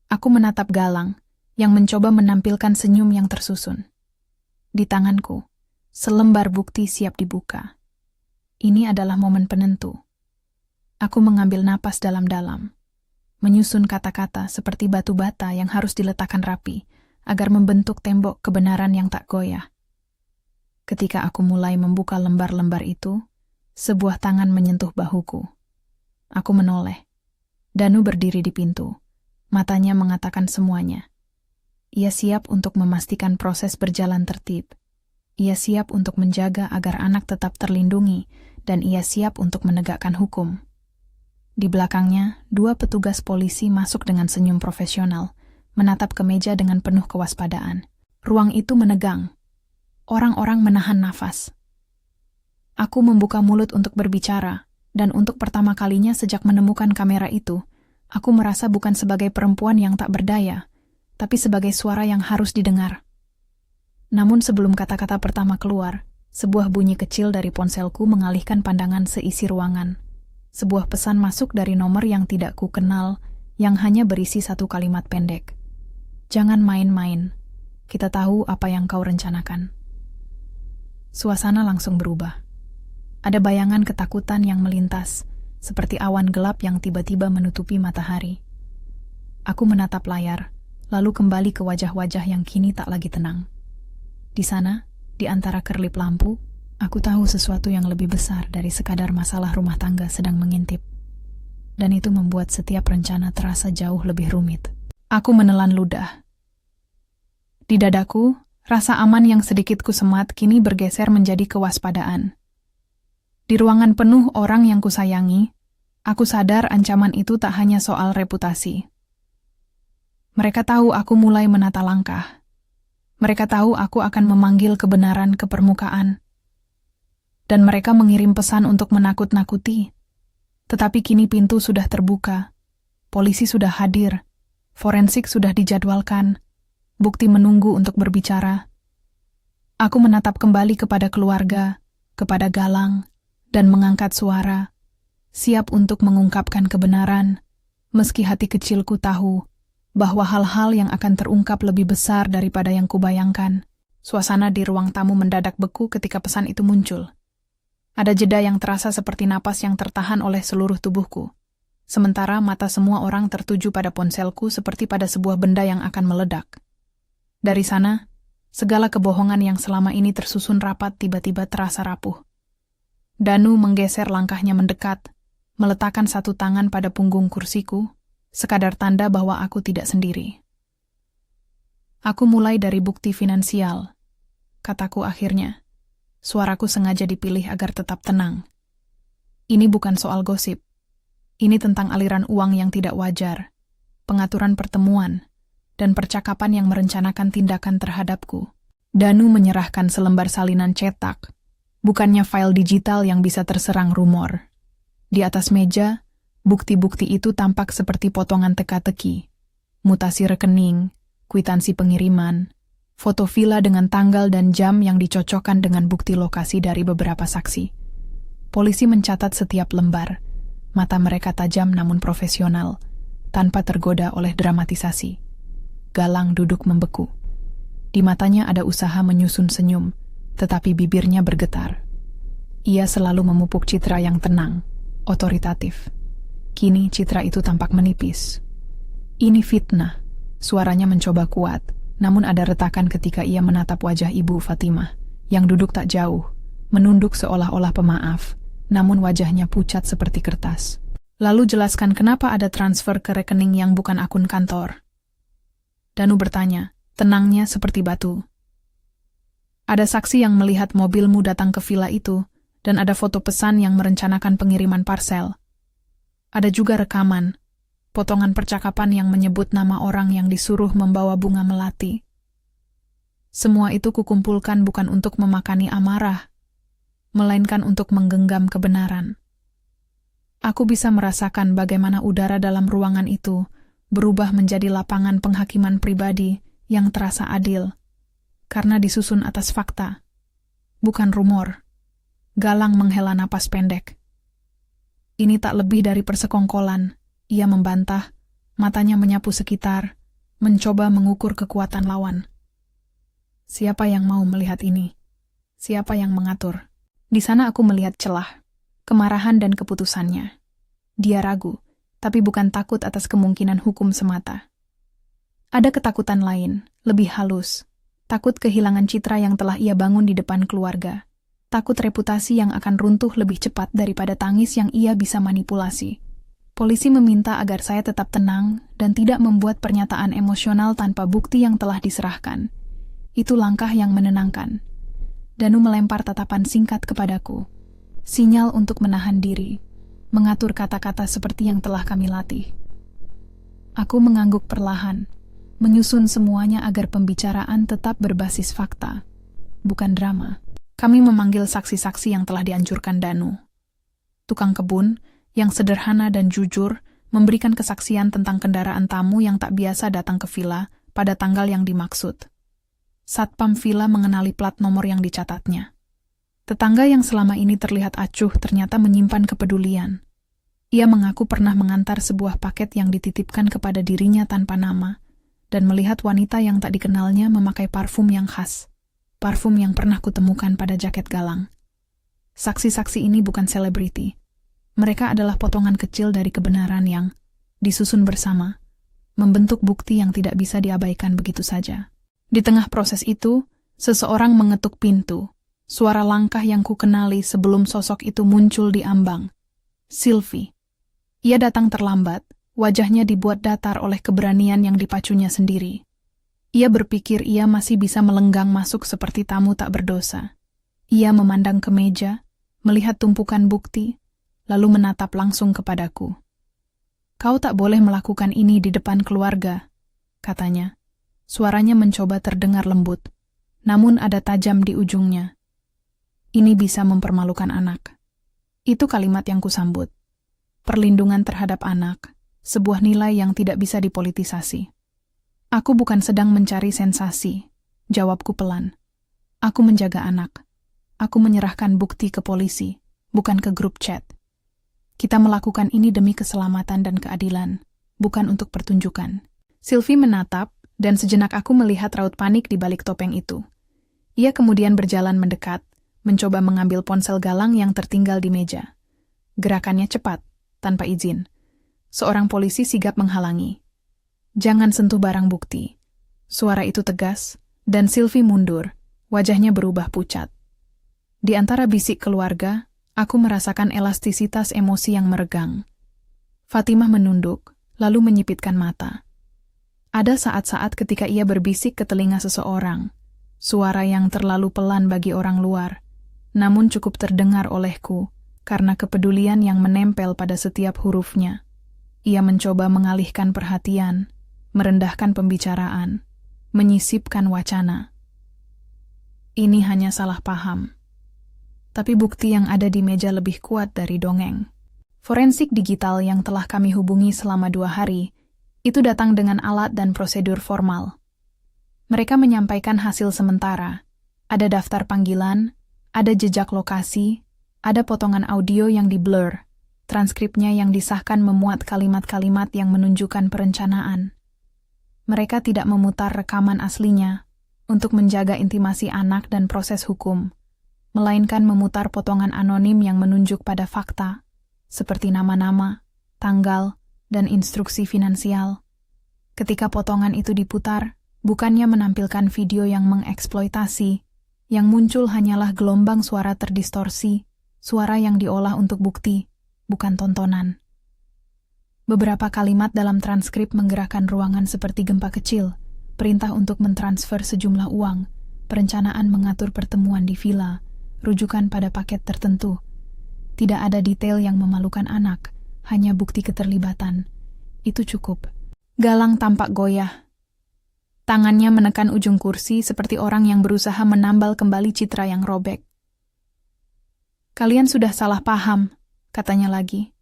Aku menatap Galang, yang mencoba menampilkan senyum yang tersusun. Di tanganku, selembar bukti siap dibuka. Ini adalah momen penentu. Aku mengambil napas dalam-dalam, menyusun kata-kata seperti batu bata yang harus diletakkan rapi, agar membentuk tembok kebenaran yang tak goyah. Ketika aku mulai membuka lembar-lembar itu, sebuah tangan menyentuh bahuku. Aku menoleh. Danu berdiri di pintu. Matanya mengatakan semuanya. Ia siap untuk memastikan proses berjalan tertib. Ia siap untuk menjaga agar anak tetap terlindungi, dan ia siap untuk menegakkan hukum. Di belakangnya, 2 petugas polisi masuk dengan senyum profesional, menatap ke meja dengan penuh kewaspadaan. Ruang itu menegang. Orang-orang menahan nafas. Aku membuka mulut untuk berbicara, dan untuk pertama kalinya sejak menemukan kamera itu, aku merasa bukan sebagai perempuan yang tak berdaya, tapi sebagai suara yang harus didengar. Namun sebelum kata-kata pertama keluar, sebuah bunyi kecil dari ponselku mengalihkan pandangan seisi ruangan. Sebuah pesan masuk dari nomor yang tidak ku kenal, yang hanya berisi 1 kalimat pendek. Jangan main-main, kita tahu apa yang kau rencanakan. Suasana langsung berubah. Ada bayangan ketakutan yang melintas, seperti awan gelap yang tiba-tiba menutupi matahari. Aku menatap layar, lalu kembali ke wajah-wajah yang kini tak lagi tenang. Di sana, di antara kerlip lampu, aku tahu sesuatu yang lebih besar dari sekadar masalah rumah tangga sedang mengintip. Dan itu membuat setiap rencana terasa jauh lebih rumit. Aku menelan ludah. Di dadaku, rasa aman yang sedikit kusemat kini bergeser menjadi kewaspadaan. Di ruangan penuh orang yang kusayangi, aku sadar ancaman itu tak hanya soal reputasi. Mereka tahu aku mulai menata langkah. Mereka tahu aku akan memanggil kebenaran ke permukaan. Dan mereka mengirim pesan untuk menakut-nakuti. Tetapi kini pintu sudah terbuka. Polisi sudah hadir. Forensik sudah dijadwalkan. Bukti menunggu untuk berbicara. Aku menatap kembali kepada keluarga, kepada Galang, dan mengangkat suara, siap untuk mengungkapkan kebenaran, meski hati kecilku tahu bahwa hal-hal yang akan terungkap lebih besar daripada yang kubayangkan. Suasana di ruang tamu mendadak beku ketika pesan itu muncul. Ada jeda yang terasa seperti napas yang tertahan oleh seluruh tubuhku. Sementara mata semua orang tertuju pada ponselku seperti pada sebuah benda yang akan meledak. Dari sana, segala kebohongan yang selama ini tersusun rapat tiba-tiba terasa rapuh. Danu menggeser langkahnya mendekat, meletakkan 1 tangan pada punggung kursiku, sekadar tanda bahwa aku tidak sendiri. Aku mulai dari bukti finansial, kataku akhirnya. Suaraku sengaja dipilih agar tetap tenang. Ini bukan soal gosip. Ini tentang aliran uang yang tidak wajar, pengaturan pertemuan, dan percakapan yang merencanakan tindakan terhadapku. Danu menyerahkan selembar salinan cetak, bukannya file digital yang bisa terserang rumor. Di atas meja, bukti-bukti itu tampak seperti potongan teka-teki, mutasi rekening, kwitansi pengiriman, foto villa dengan tanggal dan jam yang dicocokkan dengan bukti lokasi dari beberapa saksi. Polisi mencatat setiap lembar, mata mereka tajam namun profesional, tanpa tergoda oleh dramatisasi. Galang duduk membeku. Di matanya ada usaha menyusun senyum, tetapi bibirnya bergetar. Ia selalu memupuk citra yang tenang, otoritatif. Kini citra itu tampak menipis. Ini fitnah. Suaranya mencoba kuat, namun ada retakan ketika ia menatap wajah Ibu Fatimah, yang duduk tak jauh, menunduk seolah-olah pemaaf, namun wajahnya pucat seperti kertas. Lalu jelaskan kenapa ada transfer ke rekening yang bukan akun kantor. Danu bertanya, tenangnya seperti batu. Ada saksi yang melihat mobilmu datang ke villa itu, dan ada foto pesan yang merencanakan pengiriman parsel. Ada juga rekaman, potongan percakapan yang menyebut nama orang yang disuruh membawa bunga melati. Semua itu kukumpulkan bukan untuk memakani amarah, melainkan untuk menggenggam kebenaran. Aku bisa merasakan bagaimana udara dalam ruangan itu berubah menjadi lapangan penghakiman pribadi yang terasa adil, karena disusun atas fakta, bukan rumor. Galang menghela napas pendek. Ini tak lebih dari persekongkolan, ia membantah, matanya menyapu sekitar, mencoba mengukur kekuatan lawan. Siapa yang mau melihat ini? Siapa yang mengatur? Di sana aku melihat celah, kemarahan dan keputusannya. Dia ragu, tapi bukan takut atas kemungkinan hukum semata. Ada ketakutan lain, lebih halus. Takut kehilangan citra yang telah ia bangun di depan keluarga. Takut reputasi yang akan runtuh lebih cepat daripada tangis yang ia bisa manipulasi. Polisi meminta agar saya tetap tenang dan tidak membuat pernyataan emosional tanpa bukti yang telah diserahkan. Itu langkah yang menenangkan. Danu melempar tatapan singkat kepadaku. Sinyal untuk menahan diri, mengatur kata-kata seperti yang telah kami latih. Aku mengangguk perlahan, menyusun semuanya agar pembicaraan tetap berbasis fakta, bukan drama. Kami memanggil saksi-saksi yang telah dianjurkan Danu. Tukang kebun, yang sederhana dan jujur, memberikan kesaksian tentang kendaraan tamu yang tak biasa datang ke villa pada tanggal yang dimaksud. Satpam villa mengenali plat nomor yang dicatatnya. Tetangga yang selama ini terlihat acuh ternyata menyimpan kepedulian. Ia mengaku pernah mengantar sebuah paket yang dititipkan kepada dirinya tanpa nama, dan melihat wanita yang tak dikenalnya memakai parfum yang khas. Parfum yang pernah kutemukan pada jaket galang. Saksi-saksi ini bukan selebriti. Mereka adalah potongan kecil dari kebenaran yang disusun bersama, membentuk bukti yang tidak bisa diabaikan begitu saja. Di tengah proses itu, seseorang mengetuk pintu. Suara langkah yang kukenali sebelum sosok itu muncul di ambang. Sylvie. Ia datang terlambat, wajahnya dibuat datar oleh keberanian yang dipacunya sendiri. Ia berpikir ia masih bisa melenggang masuk seperti tamu tak berdosa. Ia memandang ke meja, melihat tumpukan bukti, lalu menatap langsung kepadaku. "Kau tak boleh melakukan ini di depan keluarga," katanya. Suaranya mencoba terdengar lembut, namun ada tajam di ujungnya. "Ini bisa mempermalukan anak." Itu kalimat yang kusambut. Perlindungan terhadap anak, sebuah nilai yang tidak bisa dipolitisasi. "Aku bukan sedang mencari sensasi," jawabku pelan. "Aku menjaga anak. Aku menyerahkan bukti ke polisi, bukan ke grup chat. Kita melakukan ini demi keselamatan dan keadilan, bukan untuk pertunjukan." Sylvie menatap, dan sejenak aku melihat raut panik di balik topeng itu. Ia kemudian berjalan mendekat, mencoba mengambil ponsel galang yang tertinggal di meja. Gerakannya cepat, tanpa izin. Seorang polisi sigap menghalangi. "Jangan sentuh barang bukti." Suara itu tegas, dan Sylvie mundur, wajahnya berubah pucat. Di antara bisik keluarga, aku merasakan elastisitas emosi yang meregang. Fatimah menunduk, lalu menyipitkan mata. Ada saat-saat ketika ia berbisik ke telinga seseorang, suara yang terlalu pelan bagi orang luar, namun cukup terdengar olehku karena kepedulian yang menempel pada setiap hurufnya. Ia mencoba mengalihkan perhatian, merendahkan pembicaraan, menyisipkan wacana. Ini hanya salah paham. Tapi bukti yang ada di meja lebih kuat dari dongeng. Forensik digital yang telah kami hubungi selama 2 hari, itu datang dengan alat dan prosedur formal. Mereka menyampaikan hasil sementara. Ada daftar panggilan, ada jejak lokasi, ada potongan audio yang di-blur, transkripnya yang disahkan memuat kalimat-kalimat yang menunjukkan perencanaan. Mereka tidak memutar rekaman aslinya untuk menjaga intimasi anak dan proses hukum, melainkan memutar potongan anonim yang menunjuk pada fakta, seperti nama-nama, tanggal, dan instruksi finansial. Ketika potongan itu diputar, bukannya menampilkan video yang mengeksploitasi, yang muncul hanyalah gelombang suara terdistorsi, suara yang diolah untuk bukti, bukan tontonan. Beberapa kalimat dalam transkrip menggerakkan ruangan seperti gempa kecil, perintah untuk mentransfer sejumlah uang, perencanaan mengatur pertemuan di villa, rujukan pada paket tertentu. Tidak ada detail yang memalukan anak, hanya bukti keterlibatan. Itu cukup. Galang tampak goyah. Tangannya menekan ujung kursi seperti orang yang berusaha menambal kembali citra yang robek. "Kalian sudah salah paham," katanya lagi.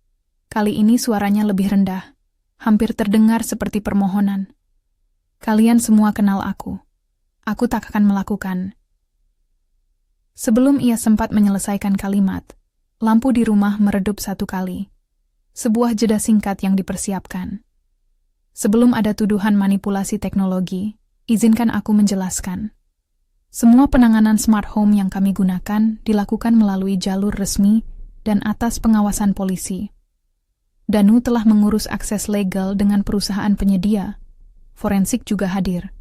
Kali ini suaranya lebih rendah, hampir terdengar seperti permohonan. "Kalian semua kenal aku. Aku tak akan melakukan." Sebelum ia sempat menyelesaikan kalimat, lampu di rumah meredup 1 kali. Sebuah jeda singkat yang dipersiapkan. Sebelum ada tuduhan manipulasi teknologi, izinkan aku menjelaskan. Semua penanganan smart home yang kami gunakan dilakukan melalui jalur resmi dan atas pengawasan polisi. Danu telah mengurus akses legal dengan perusahaan penyedia. Forensik juga hadir.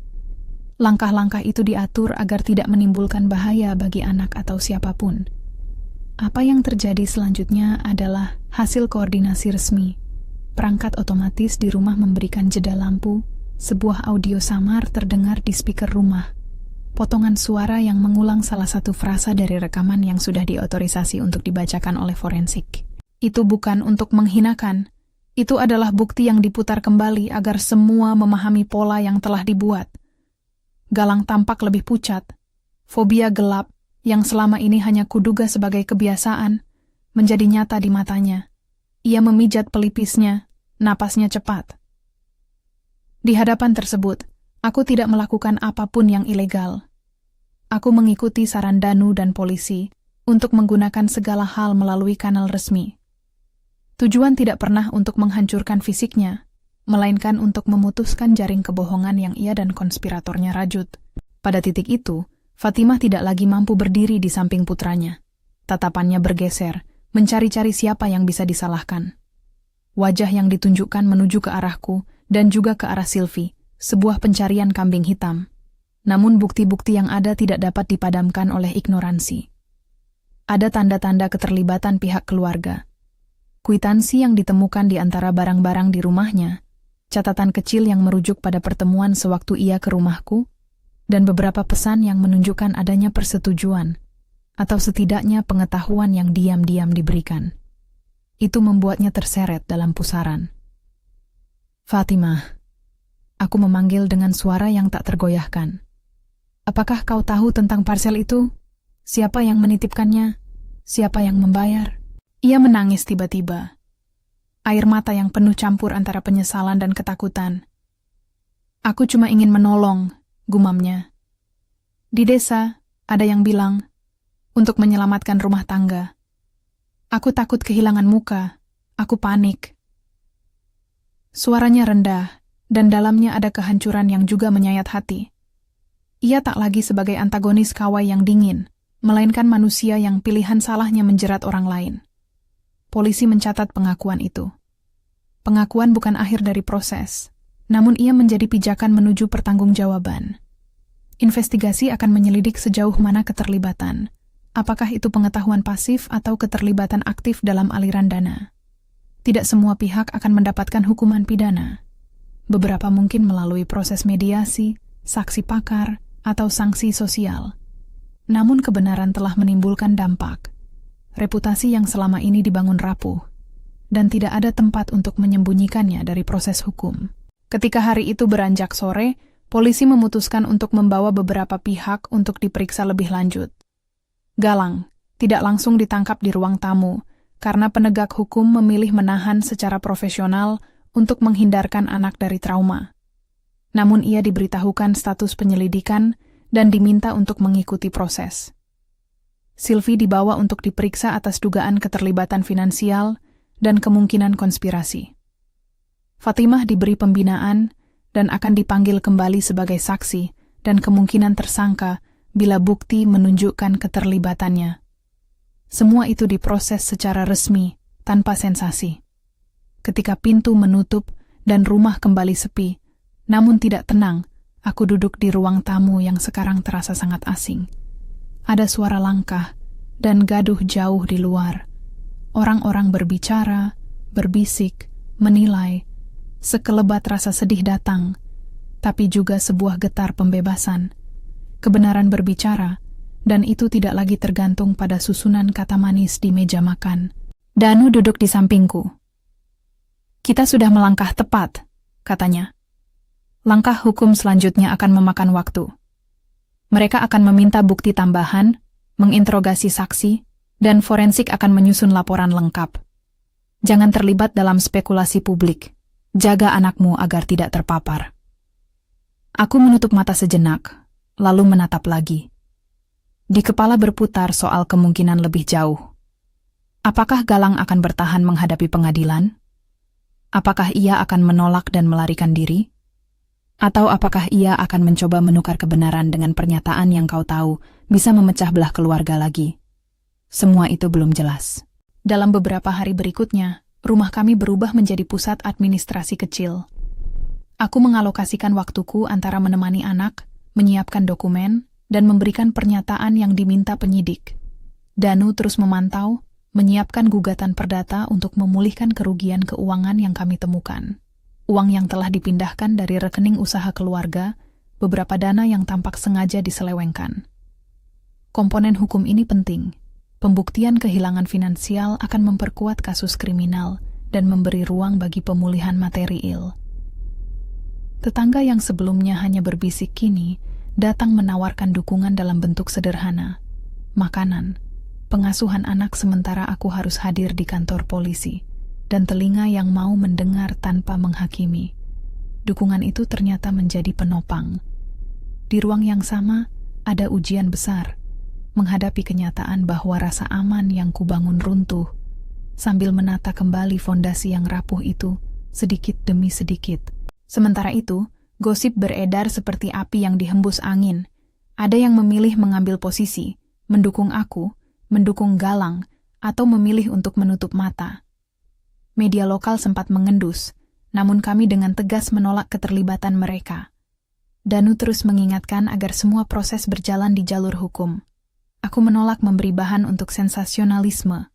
Langkah-langkah itu diatur agar tidak menimbulkan bahaya bagi anak atau siapapun. Apa yang terjadi selanjutnya adalah hasil koordinasi resmi. Perangkat otomatis di rumah memberikan jeda lampu, sebuah audio samar terdengar di speaker rumah. Potongan suara yang mengulang salah satu frasa dari rekaman yang sudah diotorisasi untuk dibacakan oleh forensik. Itu bukan untuk menghinakan. Itu adalah bukti yang diputar kembali agar semua memahami pola yang telah dibuat. Galang tampak lebih pucat. Fobia gelap, yang selama ini hanya kuduga sebagai kebiasaan, menjadi nyata di matanya. Ia memijat pelipisnya, napasnya cepat. Di hadapan tersebut, aku tidak melakukan apapun yang ilegal. Aku mengikuti saran Danu dan polisi untuk menggunakan segala hal melalui kanal resmi. Tujuan tidak pernah untuk menghancurkan fisiknya, melainkan untuk memutuskan jaring kebohongan yang ia dan konspiratornya rajut. Pada titik itu, Fatimah tidak lagi mampu berdiri di samping putranya. Tatapannya bergeser, mencari-cari siapa yang bisa disalahkan. Wajah yang ditunjukkan menuju ke arahku dan juga ke arah Sylvie, sebuah pencarian kambing hitam. Namun bukti-bukti yang ada tidak dapat dipadamkan oleh ignoransi. Ada tanda-tanda keterlibatan pihak keluarga. Kwitansi yang ditemukan di antara barang-barang di rumahnya, catatan kecil yang merujuk pada pertemuan sewaktu ia ke rumahku, dan beberapa pesan yang menunjukkan adanya persetujuan, atau setidaknya pengetahuan yang diam-diam diberikan. Itu membuatnya terseret dalam pusaran. Fatimah, aku memanggil dengan suara yang tak tergoyahkan. Apakah kau tahu tentang parsel itu? Siapa yang menitipkannya? Siapa yang membayar? Ia menangis tiba-tiba. Air mata yang penuh campur antara penyesalan dan ketakutan. Aku cuma ingin menolong, gumamnya. Di desa, ada yang bilang, untuk menyelamatkan rumah tangga. Aku takut kehilangan muka. Aku panik. Suaranya rendah, dan dalamnya ada kehancuran yang juga menyayat hati. Ia tak lagi sebagai antagonis kawai yang dingin, melainkan manusia yang pilihan salahnya menjerat orang lain. Polisi mencatat pengakuan itu. Pengakuan bukan akhir dari proses, namun ia menjadi pijakan menuju pertanggungjawaban. Investigasi akan menyelidik sejauh mana keterlibatan. Apakah itu pengetahuan pasif atau keterlibatan aktif dalam aliran dana? Tidak semua pihak akan mendapatkan hukuman pidana. Beberapa mungkin melalui proses mediasi, saksi pakar, atau sanksi sosial. Namun kebenaran telah menimbulkan dampak. Reputasi yang selama ini dibangun rapuh, dan tidak ada tempat untuk menyembunyikannya dari proses hukum. Ketika hari itu beranjak sore, polisi memutuskan untuk membawa beberapa pihak untuk diperiksa lebih lanjut. Galang tidak langsung ditangkap di ruang tamu, karena penegak hukum memilih menahan secara profesional untuk menghindarkan anak dari trauma. Namun ia diberitahukan status penyelidikan dan diminta untuk mengikuti proses. Sylvie dibawa untuk diperiksa atas dugaan keterlibatan finansial dan kemungkinan konspirasi. Fatimah diberi pembinaan dan akan dipanggil kembali sebagai saksi dan kemungkinan tersangka bila bukti menunjukkan keterlibatannya. Semua itu diproses secara resmi, tanpa sensasi. Ketika pintu menutup dan rumah kembali sepi, namun tidak tenang, aku duduk di ruang tamu yang sekarang terasa sangat asing. Ada suara langkah dan gaduh jauh di luar. Orang-orang berbicara, berbisik, menilai. Sekelebat rasa sedih datang, tapi juga sebuah getar pembebasan. Kebenaran berbicara, dan itu tidak lagi tergantung pada susunan kata manis di meja makan. Danu duduk di sampingku. Kita sudah melangkah tepat, katanya. Langkah hukum selanjutnya akan memakan waktu. Mereka akan meminta bukti tambahan, menginterogasi saksi, dan forensik akan menyusun laporan lengkap. Jangan terlibat dalam spekulasi publik. Jaga anakmu agar tidak terpapar. Aku menutup mata sejenak, lalu menatap lagi. Di kepala berputar soal kemungkinan lebih jauh. Apakah Galang akan bertahan menghadapi pengadilan? Apakah ia akan menolak dan melarikan diri? Atau apakah ia akan mencoba menukar kebenaran dengan pernyataan yang kau tahu bisa memecah belah keluarga lagi? Semua itu belum jelas. Dalam beberapa hari berikutnya, Rumah kami berubah menjadi pusat administrasi kecil. Aku mengalokasikan waktuku antara menemani anak, menyiapkan dokumen, dan memberikan pernyataan yang diminta penyidik. Danu terus memantau, menyiapkan gugatan perdata untuk memulihkan kerugian keuangan yang kami temukan. Uang yang telah dipindahkan dari rekening usaha keluarga, beberapa dana yang tampak sengaja diselewengkan. Komponen hukum ini penting. Pembuktian kehilangan finansial akan memperkuat kasus kriminal dan memberi ruang bagi pemulihan material. Tetangga yang sebelumnya hanya berbisik kini datang menawarkan dukungan dalam bentuk sederhana, makanan, pengasuhan anak sementara aku harus hadir di kantor polisi, dan telinga yang mau mendengar tanpa menghakimi. Dukungan itu ternyata menjadi penopang. Di ruang yang sama, ada ujian besar, menghadapi kenyataan bahwa rasa aman yang kubangun runtuh, sambil menata kembali fondasi yang rapuh itu, sedikit demi sedikit. Sementara itu, gosip beredar seperti api yang dihembus angin. Ada yang memilih mengambil posisi, mendukung aku, mendukung Galang, atau memilih untuk menutup mata. Media lokal sempat mengendus, namun kami dengan tegas menolak keterlibatan mereka. Danu terus mengingatkan agar semua proses berjalan di jalur hukum. Aku menolak memberi bahan untuk sensasionalisme.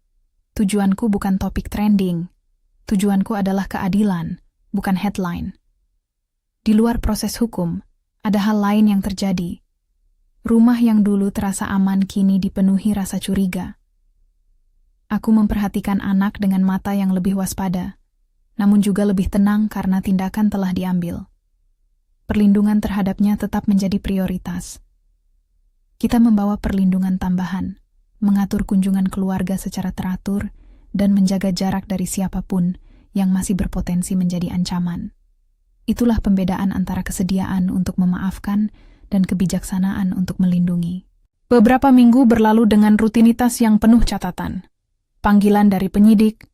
Tujuanku bukan topik trending. Tujuanku adalah keadilan, bukan headline. Di luar proses hukum, ada hal lain yang terjadi. Rumah yang dulu terasa aman kini dipenuhi rasa curiga. Aku memperhatikan anak dengan mata yang lebih waspada, namun juga lebih tenang karena tindakan telah diambil. Perlindungan terhadapnya tetap menjadi prioritas. Kita membawa perlindungan tambahan, mengatur kunjungan keluarga secara teratur, dan menjaga jarak dari siapapun yang masih berpotensi menjadi ancaman. Itulah pembedaan antara kesediaan untuk memaafkan dan kebijaksanaan untuk melindungi. Beberapa minggu berlalu dengan rutinitas yang penuh catatan. Panggilan dari penyidik,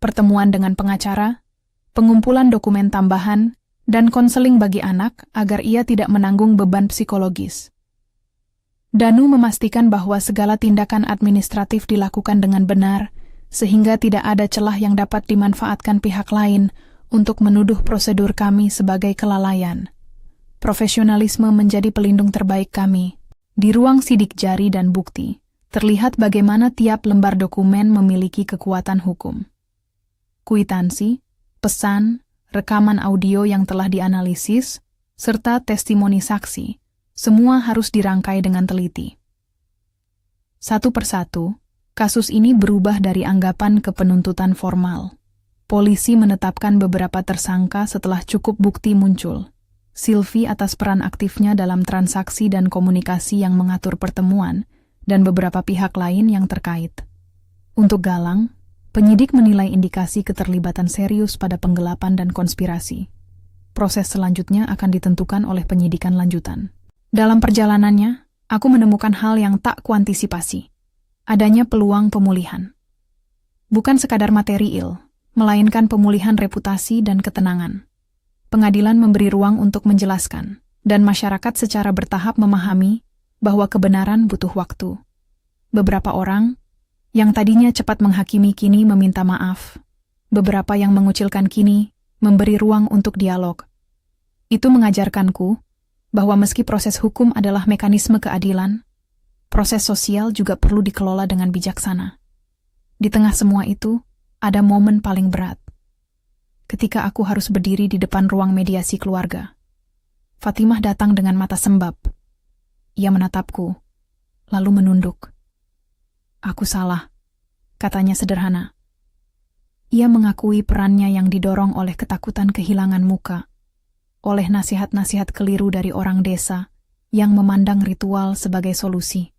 pertemuan dengan pengacara, pengumpulan dokumen tambahan, dan konseling bagi anak agar ia tidak menanggung beban psikologis. Danu memastikan bahwa segala tindakan administratif dilakukan dengan benar, sehingga tidak ada celah yang dapat dimanfaatkan pihak lain untuk menuduh prosedur kami sebagai kelalaian. Profesionalisme menjadi pelindung terbaik kami. Di ruang sidik jari dan bukti, terlihat bagaimana tiap lembar dokumen memiliki kekuatan hukum. Kwitansi, pesan, rekaman audio yang telah dianalisis, serta testimoni saksi, semua harus dirangkai dengan teliti. Satu persatu, kasus ini berubah dari anggapan ke penuntutan formal. Polisi menetapkan beberapa tersangka setelah cukup bukti muncul. Sylvie atas peran aktifnya dalam transaksi dan komunikasi yang mengatur pertemuan, dan beberapa pihak lain yang terkait. Untuk Galang, penyidik menilai indikasi keterlibatan serius pada penggelapan dan konspirasi. Proses selanjutnya akan ditentukan oleh penyidikan lanjutan. Dalam perjalanannya, aku menemukan hal yang tak kuantisipasi. Adanya peluang pemulihan. Bukan sekadar material, melainkan pemulihan reputasi dan ketenangan. Pengadilan memberi ruang untuk menjelaskan, dan masyarakat secara bertahap memahami bahwa kebenaran butuh waktu. Beberapa orang, yang tadinya cepat menghakimi kini meminta maaf. Beberapa yang mengucilkan kini, memberi ruang untuk dialog. Itu mengajarkanku bahwa meski proses hukum adalah mekanisme keadilan, proses sosial juga perlu dikelola dengan bijaksana. Di tengah semua itu, ada momen paling berat. Ketika aku harus berdiri di depan ruang mediasi keluarga. Fatimah datang dengan mata sembab. Ia menatapku, lalu menunduk. Aku salah, katanya sederhana. Ia mengakui perannya yang didorong oleh ketakutan kehilangan muka, oleh nasihat-nasihat keliru dari orang desa yang memandang ritual sebagai solusi.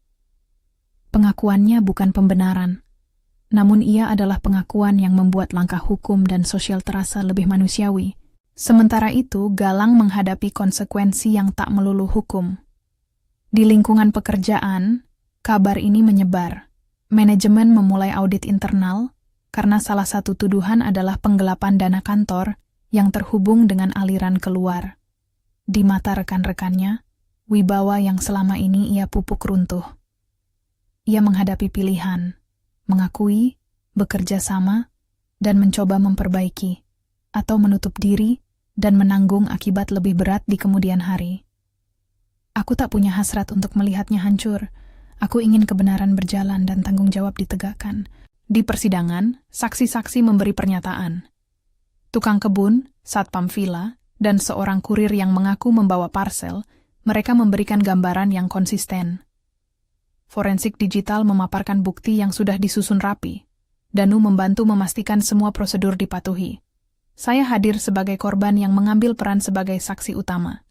Pengakuannya bukan pembenaran, namun ia adalah pengakuan yang membuat langkah hukum dan sosial terasa lebih manusiawi. Sementara itu, Galang menghadapi konsekuensi yang tak melulu hukum. Di lingkungan pekerjaan, kabar ini menyebar. Manajemen memulai audit internal karena salah satu tuduhan adalah penggelapan dana kantor yang terhubung dengan aliran keluar. Di mata rekan-rekannya, wibawa yang selama ini ia pupuk runtuh. Ia menghadapi pilihan, mengakui, bekerja sama, dan mencoba memperbaiki, atau menutup diri dan menanggung akibat lebih berat di kemudian hari. Aku tak punya hasrat untuk melihatnya hancur. Aku ingin kebenaran berjalan dan tanggung jawab ditegakkan. Di persidangan, saksi-saksi memberi pernyataan. Tukang kebun, satpam villa, dan seorang kurir yang mengaku membawa parsel, mereka memberikan gambaran yang konsisten. Forensik digital memaparkan bukti yang sudah disusun rapi. Danu membantu memastikan semua prosedur dipatuhi. Saya hadir sebagai korban yang mengambil peran sebagai saksi utama.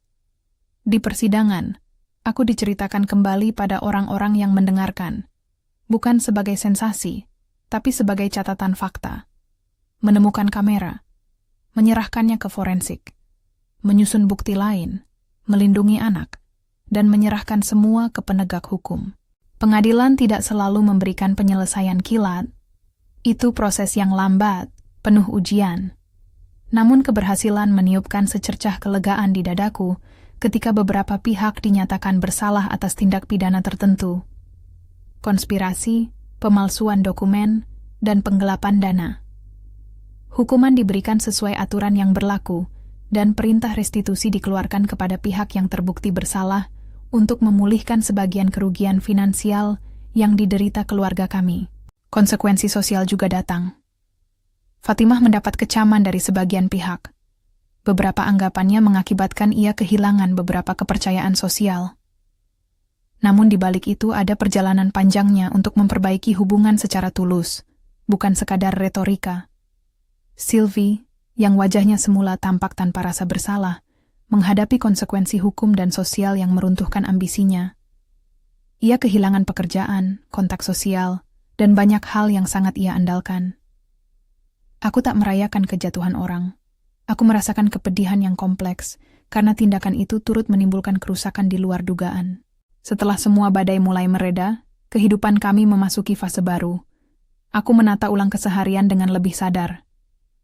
Di persidangan, aku diceritakan kembali pada orang-orang yang mendengarkan, bukan sebagai sensasi, tapi sebagai catatan fakta. Menemukan kamera, menyerahkannya ke forensik, menyusun bukti lain, melindungi anak, dan menyerahkan semua ke penegak hukum. Pengadilan tidak selalu memberikan penyelesaian kilat. Itu proses yang lambat, penuh ujian. Namun keberhasilan meniupkan secercah kelegaan di dadaku ketika beberapa pihak dinyatakan bersalah atas tindak pidana tertentu. Konspirasi, pemalsuan dokumen, dan penggelapan dana. Hukuman diberikan sesuai aturan yang berlaku, dan perintah restitusi dikeluarkan kepada pihak yang terbukti bersalah untuk memulihkan sebagian kerugian finansial yang diderita keluarga kami. Konsekuensi sosial juga datang. Fatimah mendapat kecaman dari sebagian pihak. Beberapa anggapannya mengakibatkan ia kehilangan beberapa kepercayaan sosial. Namun di balik itu ada perjalanan panjangnya untuk memperbaiki hubungan secara tulus, bukan sekadar retorika. Sylvie, yang wajahnya semula tampak tanpa rasa bersalah, menghadapi konsekuensi hukum dan sosial yang meruntuhkan ambisinya. Ia kehilangan pekerjaan, kontak sosial, dan banyak hal yang sangat ia andalkan. Aku tak merayakan kejatuhan orang. Aku merasakan kepedihan yang kompleks, karena tindakan itu turut menimbulkan kerusakan di luar dugaan. Setelah semua badai mulai mereda, kehidupan kami memasuki fase baru. Aku menata ulang keseharian dengan lebih sadar.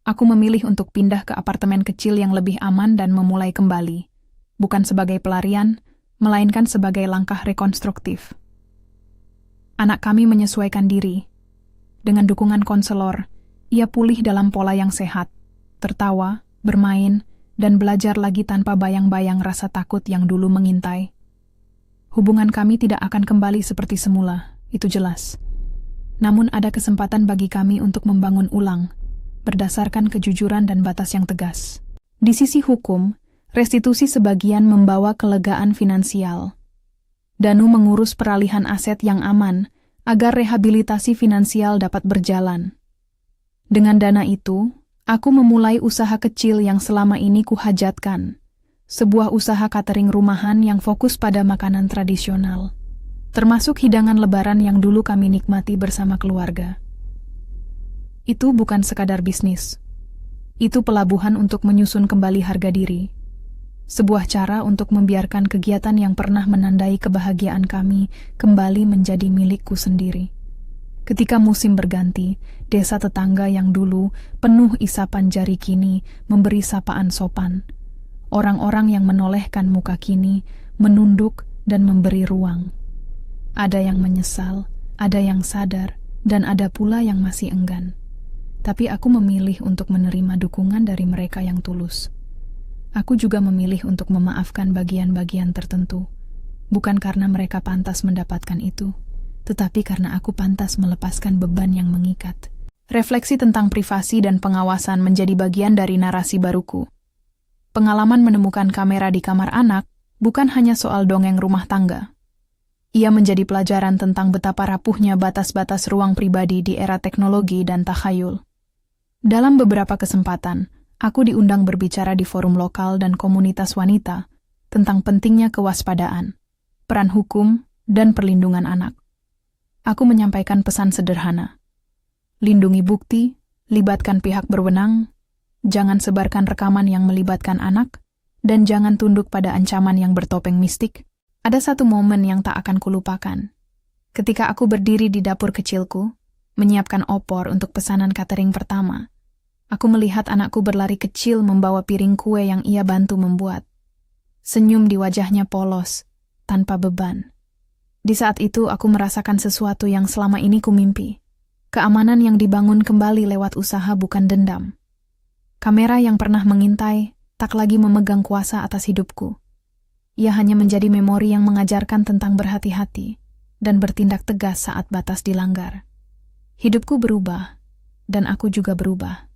Aku memilih untuk pindah ke apartemen kecil yang lebih aman dan memulai kembali. Bukan sebagai pelarian, melainkan sebagai langkah rekonstruktif. Anak kami menyesuaikan diri. Dengan dukungan konselor, ia pulih dalam pola yang sehat, tertawa, bermain, dan belajar lagi tanpa bayang-bayang rasa takut yang dulu mengintai. Hubungan kami tidak akan kembali seperti semula, itu jelas. Namun ada kesempatan bagi kami untuk membangun ulang, berdasarkan kejujuran dan batas yang tegas. Di sisi hukum, restitusi sebagian membawa kelegaan finansial. Danu mengurus peralihan aset yang aman agar rehabilitasi finansial dapat berjalan. Dengan dana itu, aku memulai usaha kecil yang selama ini kuhajatkan, sebuah usaha catering rumahan yang fokus pada makanan tradisional, termasuk hidangan lebaran yang dulu kami nikmati bersama keluarga. Itu bukan sekadar bisnis. Itu pelabuhan untuk menyusun kembali harga diri. Sebuah cara untuk membiarkan kegiatan yang pernah menandai kebahagiaan kami kembali menjadi milikku sendiri. Ketika musim berganti, desa tetangga yang dulu penuh isapan jari kini memberi sapaan sopan. Orang-orang yang menolehkan muka kini menunduk dan memberi ruang. Ada yang menyesal, ada yang sadar, dan ada pula yang masih enggan. Tapi aku memilih untuk menerima dukungan dari mereka yang tulus. Aku juga memilih untuk memaafkan bagian-bagian tertentu, bukan karena mereka pantas mendapatkan itu, tetapi karena aku pantas melepaskan beban yang mengikat. Refleksi tentang privasi dan pengawasan menjadi bagian dari narasi baruku. Pengalaman menemukan kamera di kamar anak bukan hanya soal dongeng rumah tangga. Ia menjadi pelajaran tentang betapa rapuhnya batas-batas ruang pribadi di era teknologi dan takhayul. Dalam beberapa kesempatan, aku diundang berbicara di forum lokal dan komunitas wanita tentang pentingnya kewaspadaan, peran hukum, dan perlindungan anak. Aku menyampaikan pesan sederhana. Lindungi bukti, libatkan pihak berwenang, jangan sebarkan rekaman yang melibatkan anak, dan jangan tunduk pada ancaman yang bertopeng mistik. Ada satu momen yang tak akan kulupakan. Ketika aku berdiri di dapur kecilku, menyiapkan opor untuk pesanan catering pertama, aku melihat anakku berlari kecil membawa piring kue yang ia bantu membuat. Senyum di wajahnya polos, tanpa beban. Di saat itu aku merasakan sesuatu yang selama ini kumimpi. Keamanan yang dibangun kembali lewat usaha bukan dendam. Kamera yang pernah mengintai tak lagi memegang kuasa atas hidupku. Ia hanya menjadi memori yang mengajarkan tentang berhati-hati dan bertindak tegas saat batas dilanggar. Hidupku berubah, dan aku juga berubah.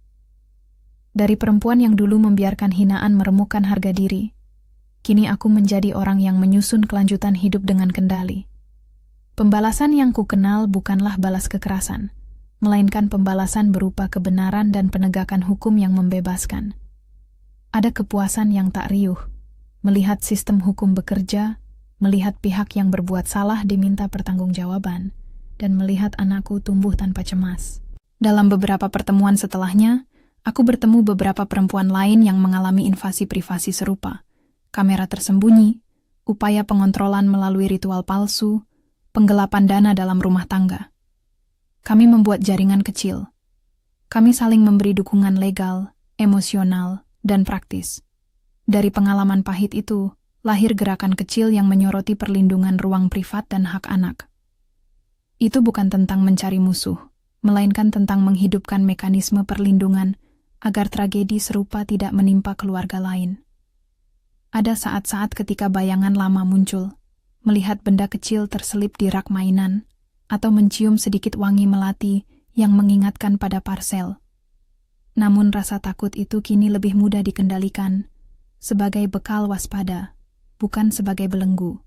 Dari perempuan yang dulu membiarkan hinaan meremukkan harga diri, kini aku menjadi orang yang menyusun kelanjutan hidup dengan kendali. Pembalasan yang ku kenal bukanlah balas kekerasan, melainkan pembalasan berupa kebenaran dan penegakan hukum yang membebaskan. Ada kepuasan yang tak riuh, melihat sistem hukum bekerja, melihat pihak yang berbuat salah diminta pertanggungjawaban, dan melihat anakku tumbuh tanpa cemas. Dalam beberapa pertemuan setelahnya, aku bertemu beberapa perempuan lain yang mengalami invasi privasi serupa. Kamera tersembunyi, upaya pengontrolan melalui ritual palsu, penggelapan dana dalam rumah tangga. Kami membuat jaringan kecil. Kami saling memberi dukungan legal, emosional, dan praktis. Dari pengalaman pahit itu, lahir gerakan kecil yang menyoroti perlindungan ruang privat dan hak anak. Itu bukan tentang mencari musuh, melainkan tentang menghidupkan mekanisme perlindungan agar tragedi serupa tidak menimpa keluarga lain. Ada saat-saat ketika bayangan lama muncul, melihat benda kecil terselip di rak mainan, atau mencium sedikit wangi melati yang mengingatkan pada Parcel. Namun rasa takut itu kini lebih mudah dikendalikan, sebagai bekal waspada, bukan sebagai belenggu.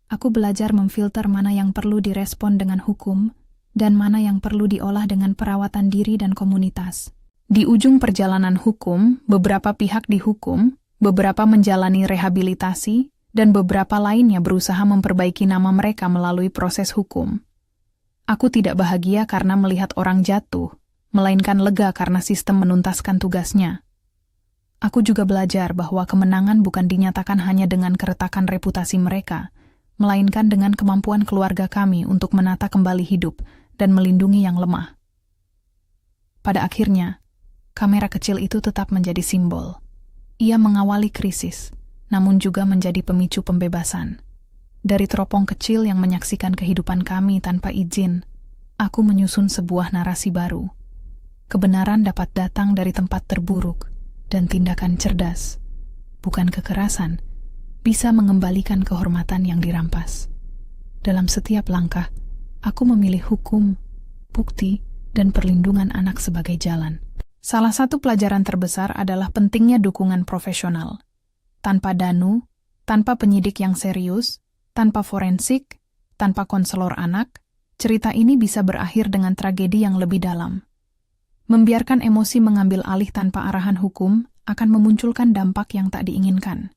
Aku belajar memfilter mana yang perlu direspon dengan hukum, dan mana yang perlu diolah dengan perawatan diri dan komunitas. Di ujung perjalanan hukum, beberapa pihak dihukum, beberapa menjalani rehabilitasi, dan beberapa lainnya berusaha memperbaiki nama mereka melalui proses hukum. Aku tidak bahagia karena melihat orang jatuh, melainkan lega karena sistem menuntaskan tugasnya. Aku juga belajar bahwa kemenangan bukan dinyatakan hanya dengan keretakan reputasi mereka, melainkan dengan kemampuan keluarga kami untuk menata kembali hidup dan melindungi yang lemah. Pada akhirnya, kamera kecil itu tetap menjadi simbol. Ia mengawali krisis, namun juga menjadi pemicu pembebasan. Dari teropong kecil yang menyaksikan kehidupan kami tanpa izin, aku menyusun sebuah narasi baru. Kebenaran dapat datang dari tempat terburuk, dan tindakan cerdas, bukan kekerasan, bisa mengembalikan kehormatan yang dirampas. Dalam setiap langkah, aku memilih hukum, bukti, dan perlindungan anak sebagai jalan. Salah satu pelajaran terbesar adalah pentingnya dukungan profesional. Tanpa danu, tanpa penyidik yang serius, tanpa forensik, tanpa konselor anak, cerita ini bisa berakhir dengan tragedi yang lebih dalam. Membiarkan emosi mengambil alih tanpa arahan hukum akan memunculkan dampak yang tak diinginkan.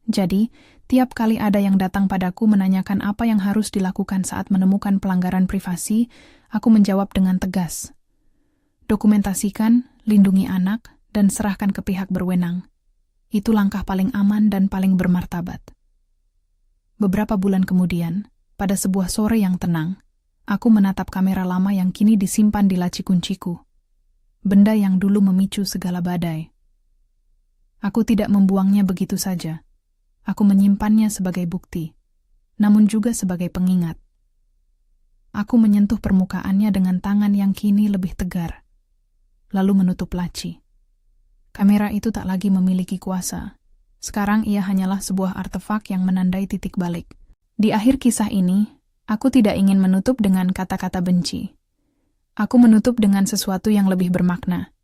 Jadi, tiap kali ada yang datang padaku menanyakan apa yang harus dilakukan saat menemukan pelanggaran privasi, aku menjawab dengan tegas. Dokumentasikan, lindungi anak, dan serahkan ke pihak berwenang. Itu langkah paling aman dan paling bermartabat. Beberapa bulan kemudian, pada sebuah sore yang tenang, aku menatap kamera lama yang kini disimpan di laci kunciku. Benda yang dulu memicu segala badai. Aku tidak membuangnya begitu saja. Aku menyimpannya sebagai bukti, namun juga sebagai pengingat. Aku menyentuh permukaannya dengan tangan yang kini lebih tegar, lalu menutup laci. Kamera itu tak lagi memiliki kuasa. Sekarang ia hanyalah sebuah artefak yang menandai titik balik. Di akhir kisah ini, aku tidak ingin menutup dengan kata-kata benci. Aku menutup dengan sesuatu yang lebih bermakna.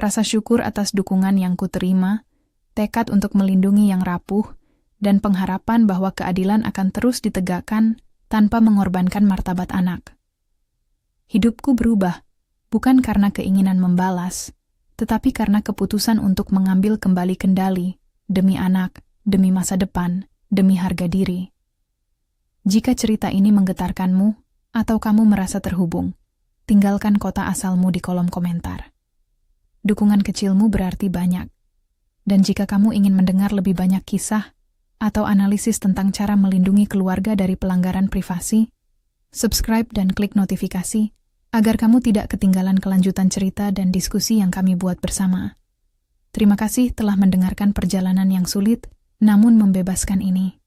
Rasa syukur atas dukungan yang kuterima, tekad untuk melindungi yang rapuh, dan pengharapan bahwa keadilan akan terus ditegakkan tanpa mengorbankan martabat anak. Hidupku berubah, bukan karena keinginan membalas, tetapi karena keputusan untuk mengambil kembali kendali, demi anak, demi masa depan, demi harga diri. Jika cerita ini menggetarkanmu, atau kamu merasa terhubung, tinggalkan kota asalmu di kolom komentar. Dukungan kecilmu berarti banyak. Dan jika kamu ingin mendengar lebih banyak kisah, atau analisis tentang cara melindungi keluarga dari pelanggaran privasi, subscribe dan klik notifikasi, agar kamu tidak ketinggalan kelanjutan cerita dan diskusi yang kami buat bersama. Terima kasih telah mendengarkan perjalanan yang sulit, namun membebaskan ini.